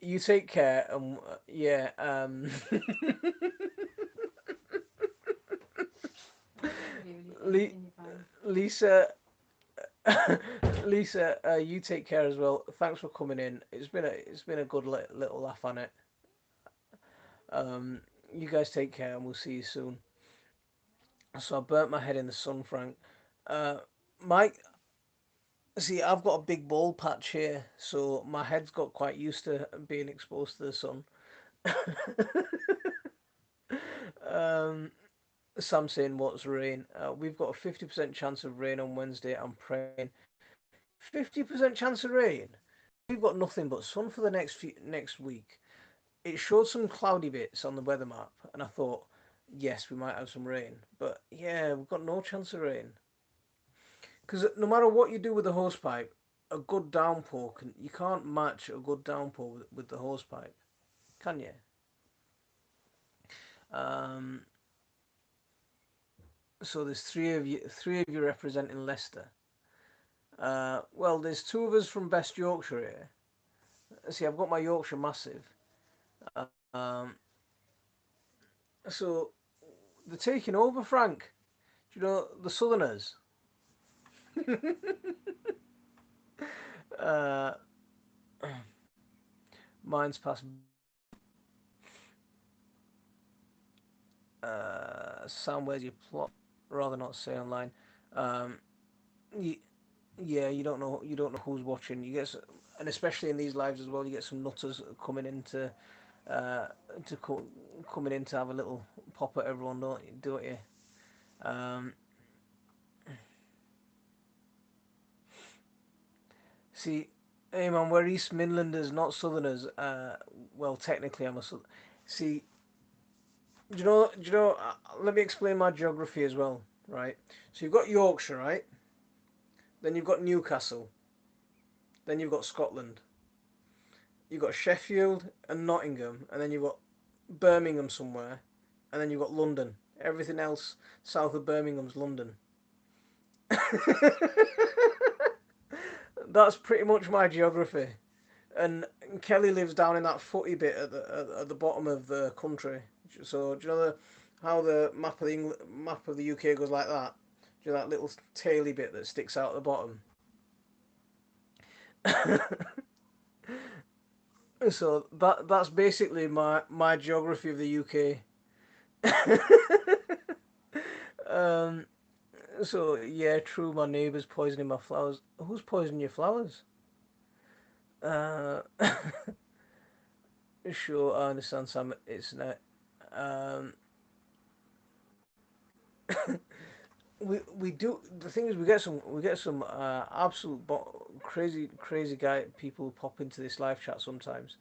You take care, and yeah, Okay, will you Le- continue fine? Lisa, Lisa, you take care as well. Thanks for coming in. It's been a good little laugh on it. Um, you guys take care, and we'll see you soon. So I burnt my head in the sun, Frank. Uh, Mike, see, I've got a big bald patch here, so my head's got quite used to being exposed to the sun. um, Sam saying, "What's rain?" We've got a 50% chance of rain on Wednesday. I'm praying. 50% chance of rain. We've got nothing but sun for the next week. It showed some cloudy bits on the weather map, and I thought, yes, we might have some rain. But yeah, we've got no chance of rain. Because no matter what you do with the hose pipe, a good downpour you can't match a good downpour with the hose pipe, can you? Um, so there's three of you representing Leicester. Well, there's two of us from Best Yorkshire here. See, I've got my Yorkshire Massive. Um, so they're taking over, Frank. Do you know the Southerners? uh, Mine's past. Sam, where's your plot? Rather not say online. Um, y- yeah, you don't know who's watching. And especially in these lives as well, you get some nutters coming uh, to coming in to have a little pop at everyone, don't you? Um, See, hey man, we're East Midlanders, not Southerners. Well, technically, I'm a Southern. See, do you know? Do you know? Let me explain my geography as well, right? So you've got Yorkshire, right? Then you've got Newcastle. Then you've got Scotland. You've got Sheffield and Nottingham, and then you've got Birmingham somewhere, and then you've got London. Everything else south of Birmingham's London. That's pretty much my geography. And Kelly lives down in that footy bit at the bottom of the country. So do you know how the map of the UK goes like that? Do you know that little taily bit that sticks out at the bottom? So that's basically my geography of the UK. um, so yeah, true. My neighbour's poisoning my flowers. Who's poisoning your flowers? Uh, sure, I understand, Sam. It's not. Um, we do the thing is we get some absolute crazy guy people pop into this live chat sometimes.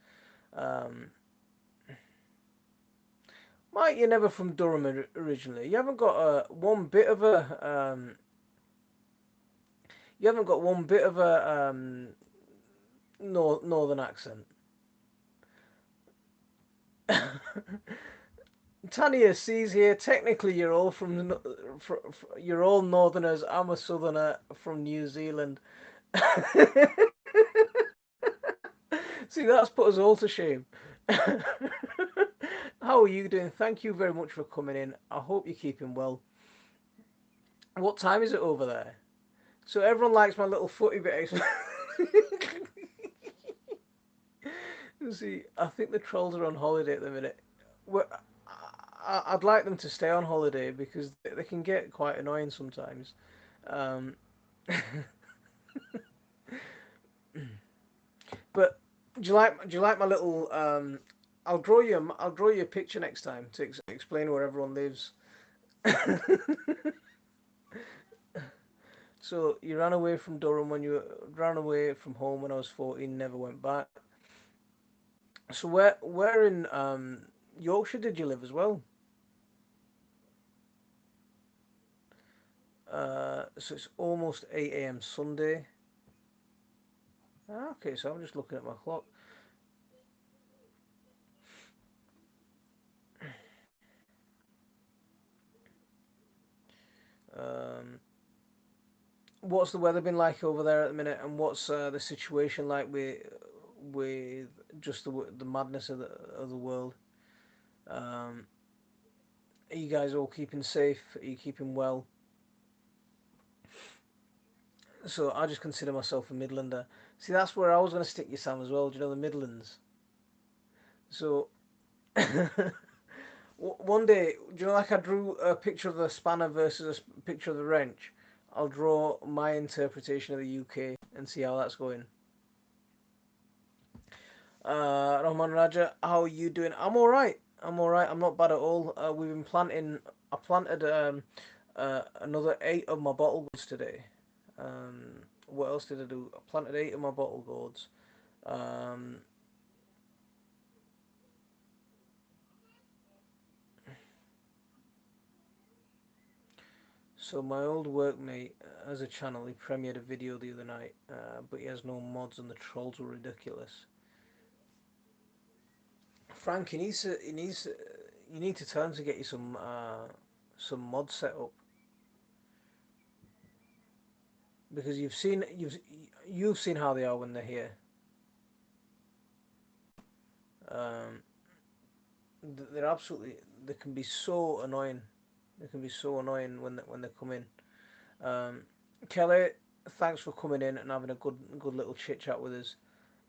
Um, Mike, you're never from Durham originally. You haven't got one bit of a you haven't got one bit of a northern accent. Tanya sees here. Technically, you're all northerners. I'm a southerner from New Zealand. See, that's put us all to shame. How are you doing? Thank you very much for coming in. I hope you're keeping well. What time is it over there? So everyone likes my little footy bit. See, I think the trolls are on holiday at the minute. well, I'd like them to stay on holiday because they can get quite annoying sometimes. Um, but do you like my little? I'll draw you a picture next time to explain where everyone lives. So you ran away from Durham when you ran away from home when I was 14, never went back. So where in Yorkshire did you live as well? So it's almost 8 a.m. Sunday. Okay, so I'm just looking at my clock. Um, what's the weather been like over there at the minute, and what's the situation like with just the madness of the world? Um, are you guys all keeping safe? Are you keeping well? So I just consider myself a Midlander. See, that's where I was going to stick you, Sam, as well. Do you know the Midlands? So one day, do you know, like I drew a picture of the spanner versus a picture of the wrench. I'll draw my interpretation of the UK and see how that's going. Rahman Raja, how are you doing? I'm all right. I'm all right. I'm not bad at all. We've been planting. I planted another 8 of my bottle gourds today. What else did I do? I planted 8 of my bottle gourds. Um, so my old workmate has a channel. He premiered a video the other night, but he has no mods and the trolls were ridiculous. Frank, you need to tell him to get you some mods set up because you've seen how they are when they're here. Um, they're absolutely they can be so annoying. They can be so annoying when they come in. Um, Kelly, thanks for coming in and having a good little chit chat with us.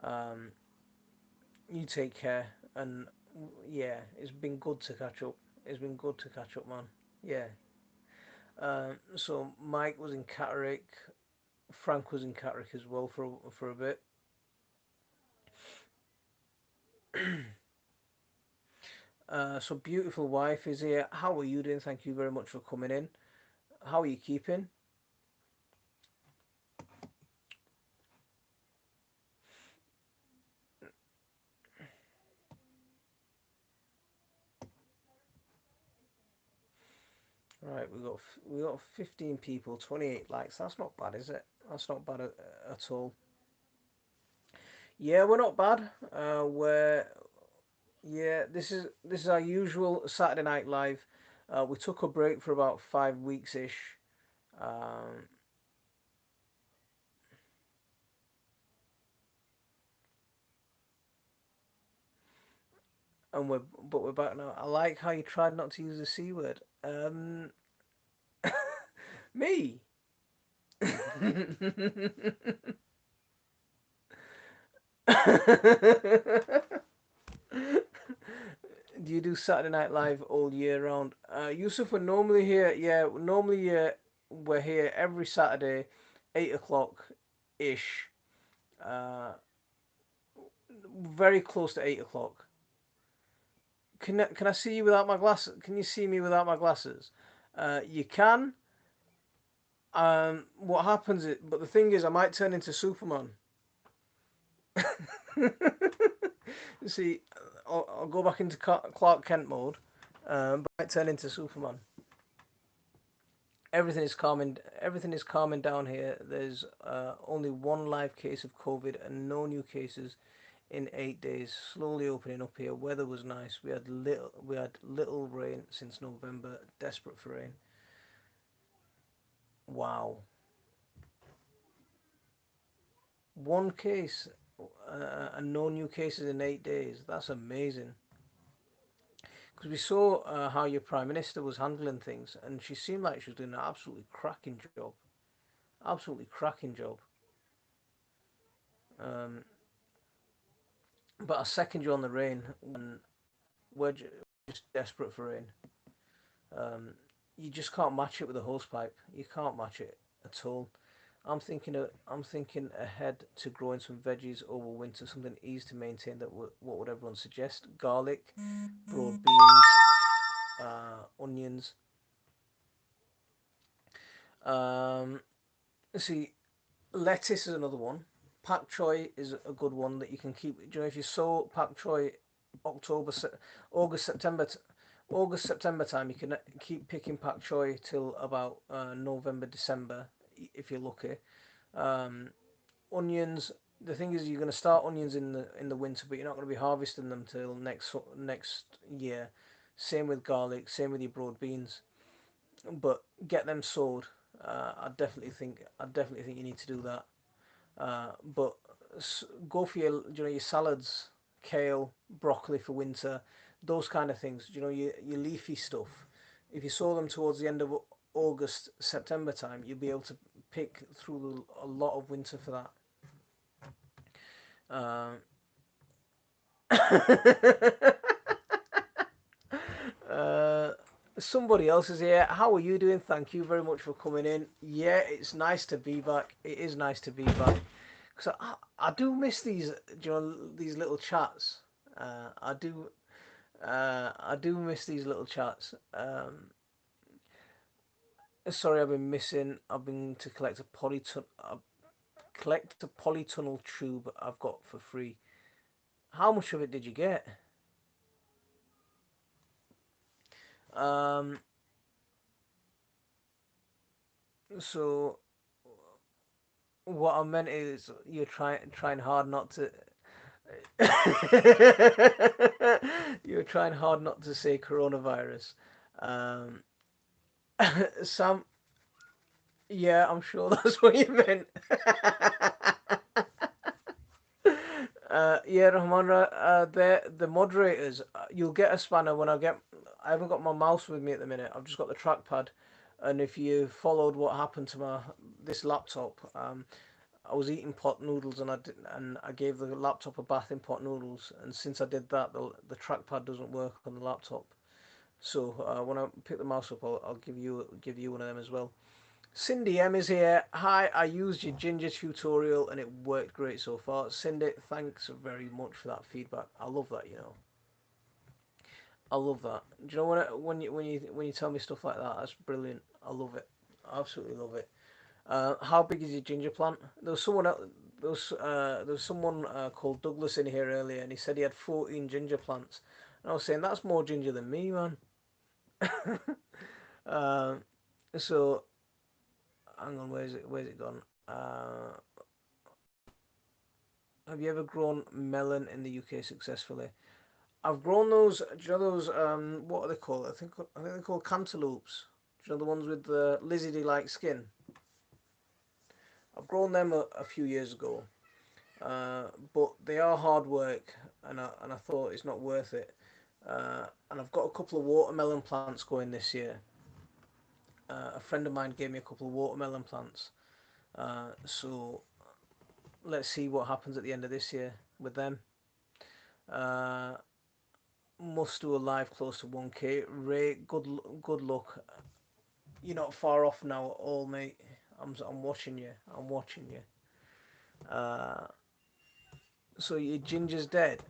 Um, you take care and yeah, it's been good to catch up. It's been good to catch up, man. Yeah. So Mike was in Catterick. Frank was in Catterick as well for a bit. So beautiful wife is here. How are you doing? Thank you very much for coming in. How are you keeping? Right, we got 15 people, 28 likes. That's not bad, is it? That's not bad at all. Yeah, we're not bad. We're yeah. This is our usual Saturday Night Live. We took a break for about 5 weeks ish. Um, and we're back now. I like how you tried not to use the c word. Me. Do you do Saturday Night Live all year round? Yusuf, we're normally here. Yeah, normally we're here every Saturday, 8 o'clock ish. Uh, very close to 8 o'clock. Can I see you without my glasses? Can you see me without my glasses? You can. What happens is, but the thing is, I might turn into Superman. See, I'll go back into Clark Kent mode, but I might turn into Superman. Everything is calming down here. There's only one live case of COVID and no new cases in 8 days. Slowly opening up here. Weather was nice. We had little rain since November. Desperate for rain. Wow, one case and no new cases in 8 days. That's amazing. Because we saw how your prime minister was handling things, and she seemed like she was doing an absolutely cracking job. Absolutely cracking job. Um, but I second you on the rain. When where just desperate for rain. Um, you just can't match it with a hose pipe. You can't match it at all. I'm thinking ahead to growing some veggies over winter, something easy to maintain. What would everyone suggest? Garlic, broad beans, onions. Um, see, lettuce is another one. Pak choi is a good one that you can keep. Do you know if you sow pak choi October, August, September time, you can keep picking pak choi till about November, December if you're lucky. Um, onions. The thing is, you're going to start onions in the winter, but you're not going to be harvesting them till next year. Same with garlic. Same with your broad beans. But get them sowed. I definitely think you need to do that. But go for your salads, kale, broccoli for winter, those kind of things. Your leafy stuff. If you sow them towards the end of August, September time, you'll be able to pick through a lot of winter for that. uh, Somebody else is here. How are you doing? Thank you very much for coming in. Yeah, it's nice to be back. It is nice to be back. Because I do miss these little chats. I do miss these little chats. Sorry, I've been missing. I've been to collect a polytunnel tube I've got for free. How much of it did you get? Um, so what I meant is you're trying hard not to. You're trying hard not to say coronavirus. Um, Sam, yeah, I'm sure that's what you meant. Yeah, Rahman, the moderators. You'll get a spanner when I get. I haven't got my mouse with me at the minute. I've just got the trackpad, and if you followed what happened to my this laptop, I was eating pot noodles and I gave the laptop a bath in pot noodles, and since I did that, the trackpad doesn't work on the laptop. So when I pick the mouse up, I'll give you one of them as well. Cindy M is here. Hi, I used your ginger tutorial and it worked great so far. Cindy, thanks very much for that feedback. I love that. I love that. Do you know when you tell me stuff like that? That's brilliant. I love it. I absolutely love it. How big is your ginger plant? There was someone called Douglas in here earlier, and he said he had 14 ginger plants. And I was saying that's more ginger than me, man. uh, so hang on, Where's it gone? Have you ever grown melon in the UK successfully? I've grown those. Do you know those? What are they called? I think they're called cantaloupes. Do you know the ones with the lizardy-like skin? I've grown them a few years ago, but they are hard work, and I thought it's not worth it. And I've got a couple of watermelon plants going this year. A friend of mine gave me a couple of watermelon plants, so let's see what happens at the end of this year with them. Uh, must do a live close to 1K. Ray, good luck. You're not far off now at all, mate. I'm watching you. I'm watching you. Uh, so your ginger's dead.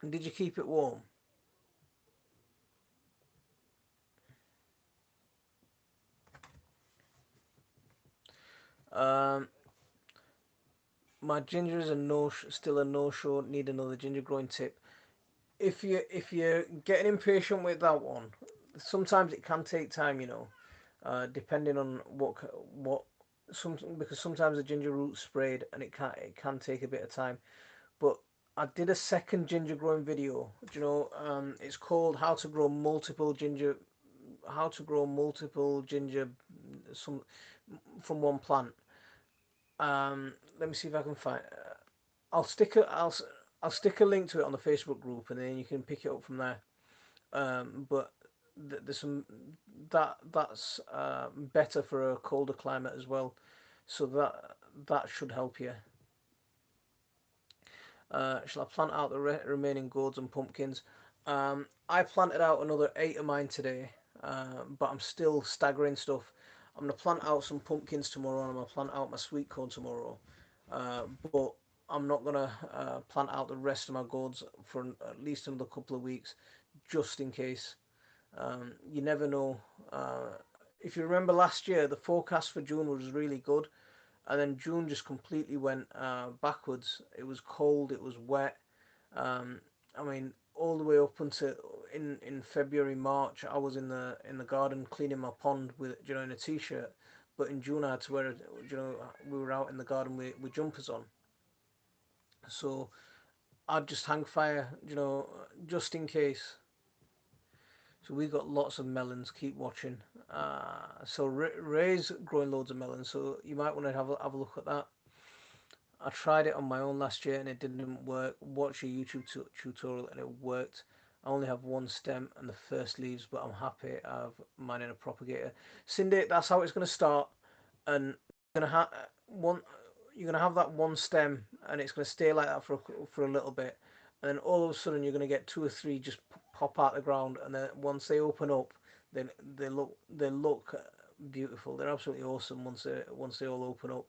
And did you keep it warm? Um, my ginger is still a no show. Need another ginger growing tip. If you're getting impatient with that one, sometimes it can take time. Depending on what some because sometimes the ginger root's sprayed and it can take a bit of time. But I did a second ginger growing video. It's called how to grow multiple ginger some from one plant. Let me see if I can find. I'll stick a I'll I'll stick a link to it on the Facebook group, and then you can pick it up from there. But there's some that's better for a colder climate as well, so that should help you. Shall I plant out the remaining gourds and pumpkins? I planted out another eight of mine today, but I'm still staggering stuff. I'm gonna plant out some pumpkins tomorrow, and I'm gonna plant out my sweet corn tomorrow. But I'm not gonna plant out the rest of my gourds for at least another couple of weeks, just in case. You never know. If you remember last year, the forecast for June was really good, and then June just completely went backwards. It was cold, it was wet. Um, I mean, all the way up until in February, March, I was in the garden cleaning my pond with in a t-shirt. But in June, I had to wear we were out in the garden with jumpers on. So I'd just hang fire, just in case. So we got lots of melons. Keep watching. So Ray's growing loads of melons. So you might want to have a look at that. I tried it on my own last year and it didn't work. Watch a YouTube tutorial and it worked. I only have one stem and the first leaves, but I'm happy I have mine in a propagator. Cindy, that's how it's going to start, and you're going to have one. You're going to have that one stem, and it's going to stay like that for a little bit, and then all of a sudden you're going to get two or three just pop out the ground, and then once they open up, then they look beautiful. They're absolutely awesome once they all open up.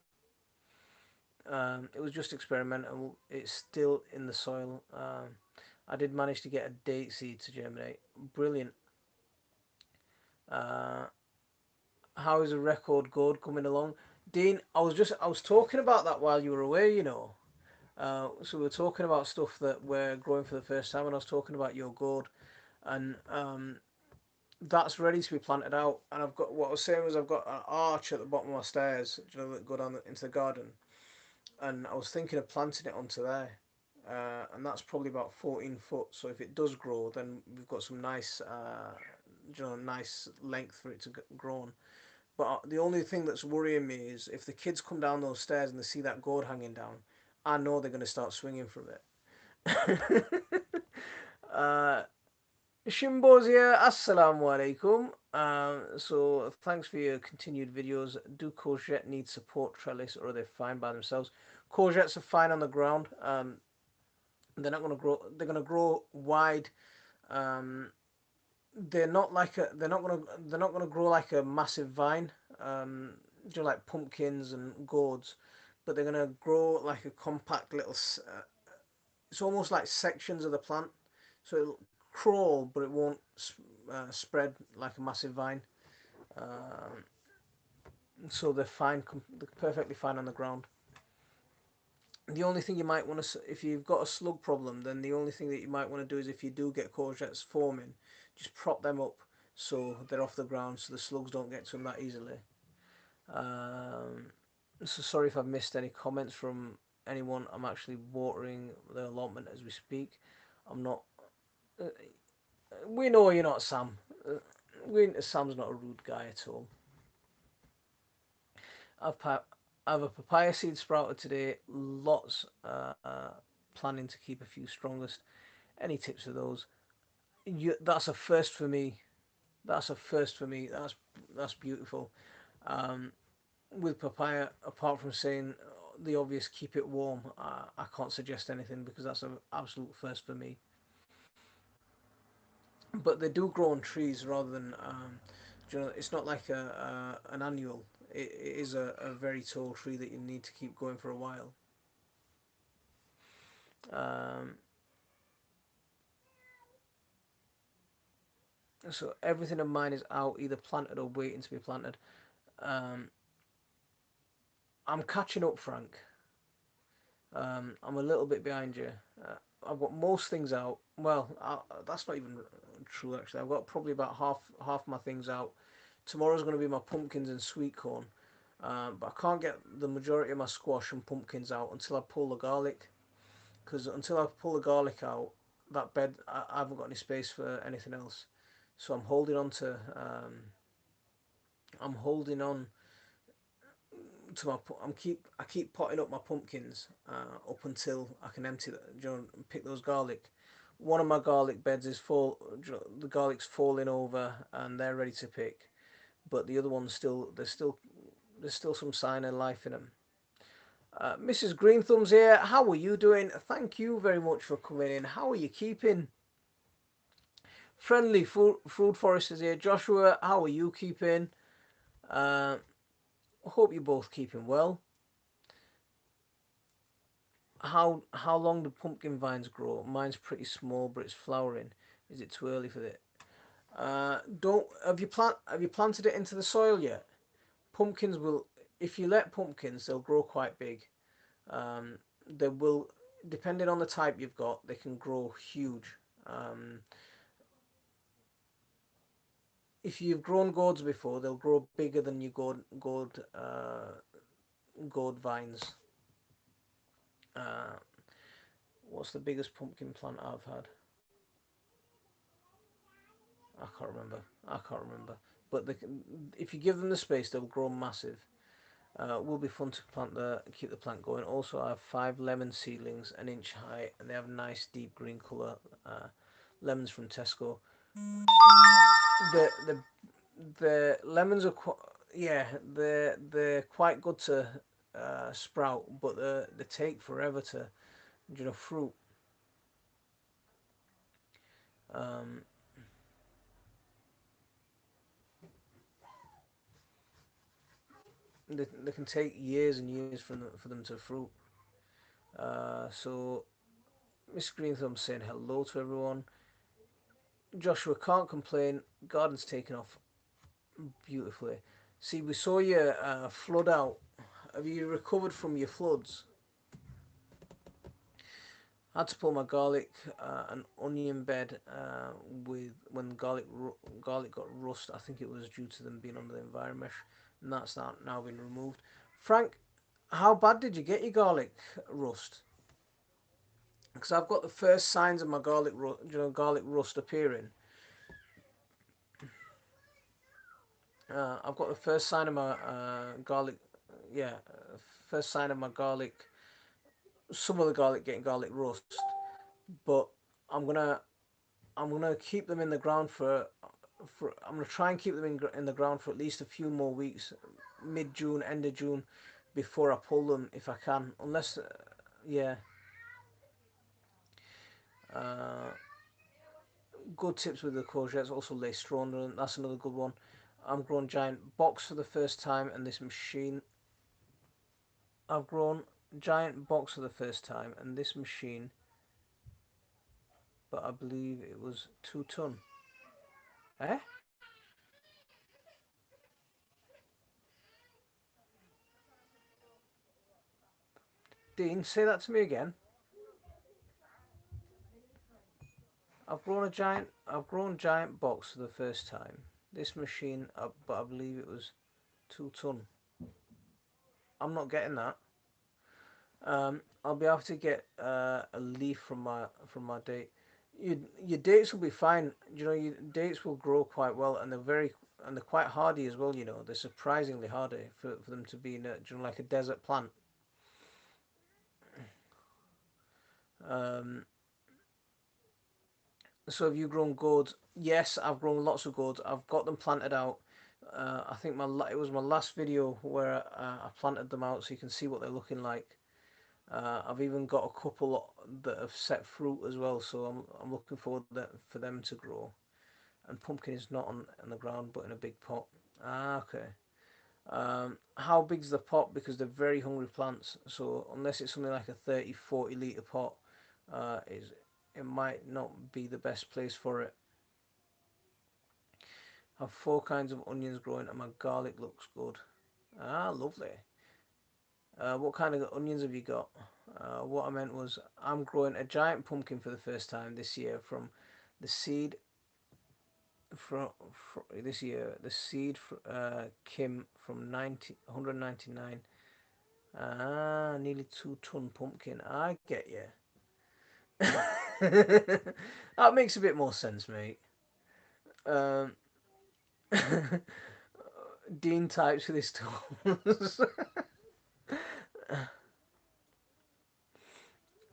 It was just experimental. It's still in the soil. I did manage to get a date seed to germinate. Brilliant. Uh, how is a record gourd coming along? Dean, I was talking about that while you were away. So we were talking about stuff that we're growing for the first time, and I was talking about your gourd, and that's ready to be planted out. And I've got what I was saying was I've got an arch at the bottom of my stairs, that go down into the garden, and I was thinking of planting it onto there. And that's probably about 14 foot. So if it does grow, then we've got some nice length for it to grow on. But the only thing that's worrying me is if the kids come down those stairs and they see that gourd hanging down, I know they're going to start swinging from it. uh, Shimbo's here. Assalamu alaikum. So thanks for your continued videos. Do courgette need support trellis or are they fine by themselves? Courgettes are fine on the ground. They're not going to grow. They're going to grow wide. Um, they're not going to grow like a massive vine. Like pumpkins and gourds, but they're going to grow like a compact little. It's almost like sections of the plant, so it'll crawl, but it won't spread like a massive vine. Um, so they're fine. They're perfectly fine on the ground. The only thing you might want to, if you've got a slug problem, then the only thing that you might want to do is if you do get courgettes forming, just prop them up so they're off the ground so the slugs don't get to them that easily. Um, so sorry if I've missed any comments from anyone. I'm actually watering the allotment as we speak. I'm not. Uh, we know you're not Sam. Sam's not a rude guy at all. I've pa- I've a papaya seed sprouted today. Lots. Planning to keep a few strongest. Any tips for those? That's a first for me. That's a first for me. That's beautiful. Um, with papaya, apart from saying the obvious, keep it warm. I can't suggest anything because that's an absolute first for me. But they do grow on trees rather than it's not like an annual. It is a very tall tree that you need to keep going for a while. Um, so everything of mine is out, either planted or waiting to be planted. Um, I'm catching up, Frank. I'm a little bit behind you. I've got most things out. Well, that's not even true actually. I've got probably about half my things out. Tomorrow's going to be my pumpkins and sweet corn, but I can't get the majority of my squash and pumpkins out until I pull the garlic. Because until I pull the garlic out, that bed I haven't got any space for anything else. So I'm holding on to I keep potting up my pumpkins up until I can and pick those garlic. One of my garlic beds is full. The garlic's falling over and they're ready to pick, but the other one's still there's still some sign of life in them. Mrs. Green Thumbs here. How are you doing? Thank you very much for coming in. How are you keeping? Friendly Food Forest is here. Joshua, how are you keeping? Uh, Hope you're both keeping well. How long do pumpkin vines grow? Mine's pretty small, but it's flowering. Is it too early for that? Don't have you planted it into the soil yet? Pumpkins will, if you let pumpkins, they'll grow quite big. They will, depending on the type you've got, they can grow huge. Um, if you've grown gourds before, they'll grow bigger than your gourd vines. Uh, what's the biggest pumpkin plant I've had? I can't remember. I can't remember. But if you give them the space, they'll grow massive. Will be fun to keep the plant going. Also, I have 5 lemon seedlings, an inch high, and they have nice deep green colour. Lemons from Tesco. The the the lemons are yeah, they're quite good to sprout, but they take forever to fruit. Um, they can take years and years for them to fruit. So Miss Green Thumb saying hello to everyone. Joshua can't complain. Garden's taken off beautifully. See, we saw you flood out. Have you recovered from your floods? I had to pull my garlic and onion bed with when garlic got rust. I think it was due to them being under the environment mesh, and that's not now been removed. Frank, how bad did you get your garlic rust? Because I've got the first signs of my garlic rust appearing. I've got the first sign of my garlic, yeah, first sign of my garlic. Some of the garlic getting garlic rust, but I'm gonna I'm gonna keep them in the ground for I'm gonna try and keep them in the ground for at least a few more weeks, mid June, end of June, before I pull them if I can. Unless, yeah, uh, good tips with the courgettes. Also lay straw under them. That's another good one. I'm growing giant box for the first time, and this machine. I've grown giant box for the first time, and this machine, but I believe it was 2 ton. Eh? Dean, say that to me again. I've grown giant box for the first time. This machine, but I believe it was 2 ton. I'm not getting that. I'll be able to get a leaf from my date. Your dates will be fine. Your dates will grow quite well, and they're quite hardy as well. They're surprisingly hardy for them to be in like a desert plant. Um, so have you grown gourds? Yes, I've grown lots of gourds. I've got them planted out. I think it was my last video where I planted them out, so you can see what they're looking like. I've even got a couple that have set fruit as well, so I'm looking forward for them to grow. And pumpkin is not on the ground, but in a big pot. Ah, okay. How big's the pot? Because they're very hungry plants, so unless it's something like a 30, 40 litre pot, is it might not be the best place for it. I have 4 kinds of onions growing, and my garlic looks good. Ah, lovely. What kind of onions have you got? What I meant was, I'm growing a giant pumpkin for the first time this year from the seed from this year. The seed Kim from 199. Ah, nearly 2 ton pumpkin. I get you. That makes a bit more sense, mate. Um, Dean types for this tools.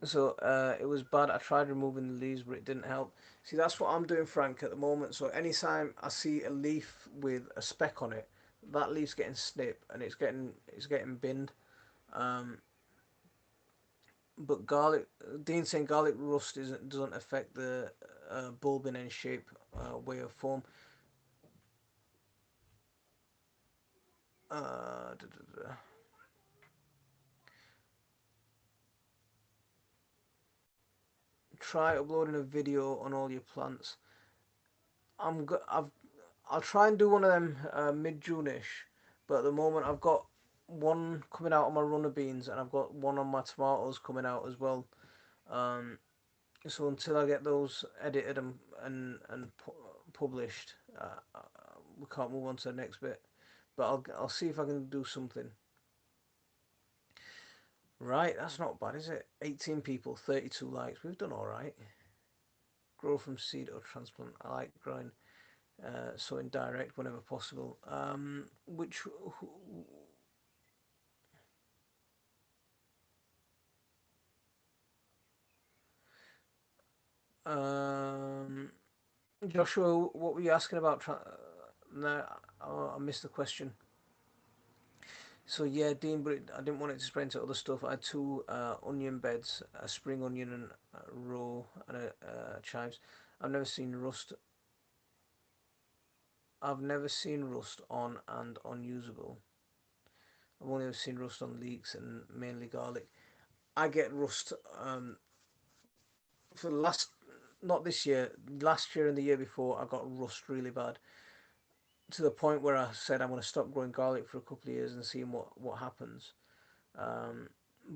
So it was bad. I tried removing the leaves, but it didn't help. See, that's what I'm doing, Frank, at the moment. So anytime I see a leaf with a speck on it, that leaf's getting snipped and it's getting binned. Um, But garlic, Dean saying garlic rust isn't doesn't affect the bulb in any shape, way or form. Da, da, da. Try uploading a video on all your plants. I'll try and do one of them mid June-ish, but at the moment I've got one coming out on my runner beans and I've got one on my tomatoes coming out as well. Um, so until I get those edited and published, we can't move on to the next bit. But I'll see if I can do something. Right, that's not bad, is it? 18 people, 32 likes. We've done all right. Grow from seed or transplant. I like growing so indirect whenever possible. Which um, Joshua, what were you asking about? No, I missed the question. So yeah, Dean, but I didn't want it to spread into other stuff. I had two onion beds, a spring onion and a row and a chives. I've never seen rust. I've never seen rust on and unusable. I've only ever seen rust on leeks and mainly garlic. I get rust for the last, not this year, last year and the year before. I got rust really bad to the point where I said I'm going to stop growing garlic for a couple of years and seeing what happens. Um,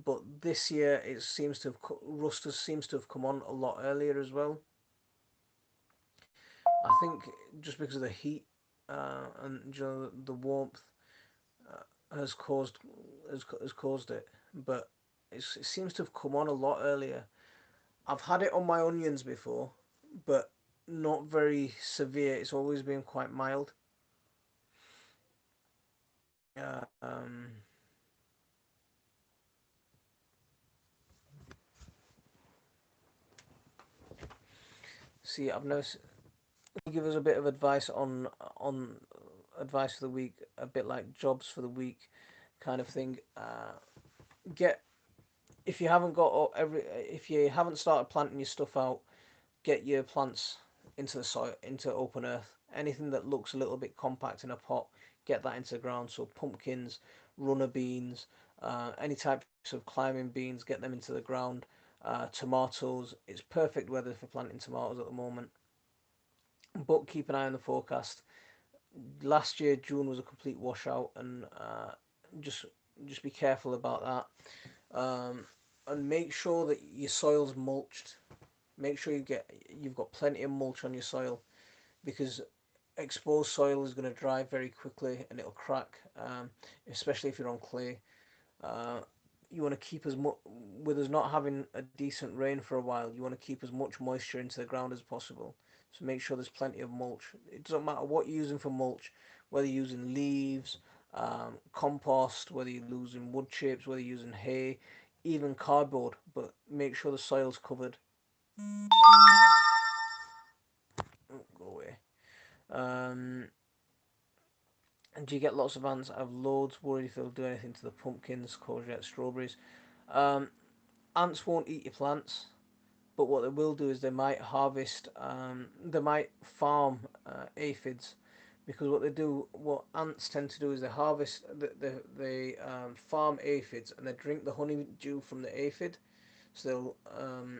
but this year it seems to have rust seems to have come on a lot earlier as well. I think just because of the heat and the warmth has caused has caused it, but it seems to have come on a lot earlier. I've had it on my onions before, but not very severe. It's always been quite mild. Um, See, I've never. Give us a bit of advice on advice for the week, a bit like jobs for the week, kind of thing. Get if you haven't got every if you haven't started planting your stuff out, get your plants into the soil, into open earth. Anything that looks a little bit compact in a pot, get that into the ground. So pumpkins, runner beans, any types of climbing beans, get them into the ground. Tomatoes, it's perfect weather for planting tomatoes at the moment. But keep an eye on the forecast. Last year June was a complete washout, and just just be careful about that, and make sure that your soil's mulched. Make sure you've got plenty of mulch on your soil, because exposed soil is going to dry very quickly and it'll crack, especially if you're on clay. Uh, you want to keep as much, with us not having a decent rain for a while, you want to keep as much moisture into the ground as possible. So make sure there's plenty of mulch. It doesn't matter what you're using for mulch, whether you're using leaves, compost, whether you're using wood chips, whether you're using hay, even cardboard, but make sure the soil's covered. Oh, go away. Um, and do you get lots of ants? I have loads. Worried if they'll do anything to the pumpkins, courgettes, strawberries. Um, Ants won't eat your plants, but what they will do is they might harvest, they might farm aphids, because what they do, what ants tend to do is they harvest, they farm aphids and they drink the honeydew from the aphid, so they'll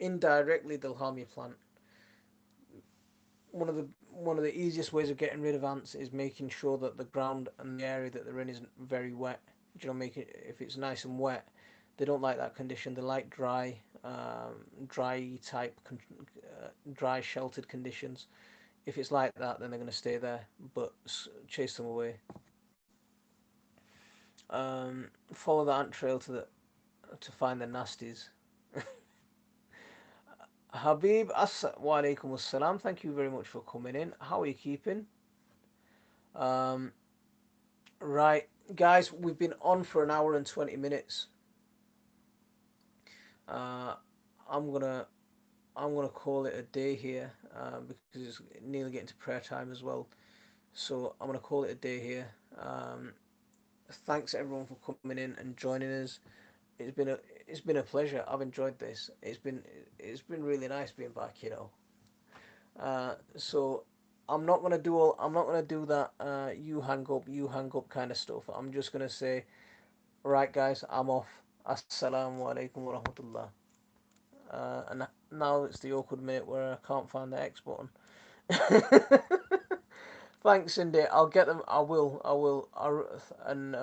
indirectly they'll harm your plant. One of the easiest ways of getting rid of ants is making sure that the ground and the area that they're in isn't very wet. Make it if it's nice and wet. They don't like that condition. They like dry type, dry sheltered conditions. If it's like that, then they're going to stay there. But chase them away. Follow the ant trail to find the nasties. Habib, wa alaikum assalam. Thank you very much for coming in. How are you keeping? Um, right, guys, we've been on for an hour and 20 minutes. Uh, I'm gonna I'm gonna call it a day here, because it's nearly getting to prayer time as well. So I'm gonna call it a day here. Thanks everyone for coming in and joining us. It's been a it's been a pleasure. I've enjoyed this. It's been really nice being back. So I'm not gonna do that. You hang up kind of stuff. I'm just gonna say, right, guys, I'm off. Assalamu alaikum wa rahmatullah. And now it's the awkward minute where I can't find the X button. Thanks, Cindy. I'll get them. I will. I will. And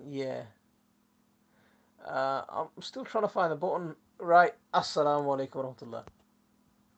yeah. I'm still trying to find the button. Right. Assalamu alaikum warahmatullah.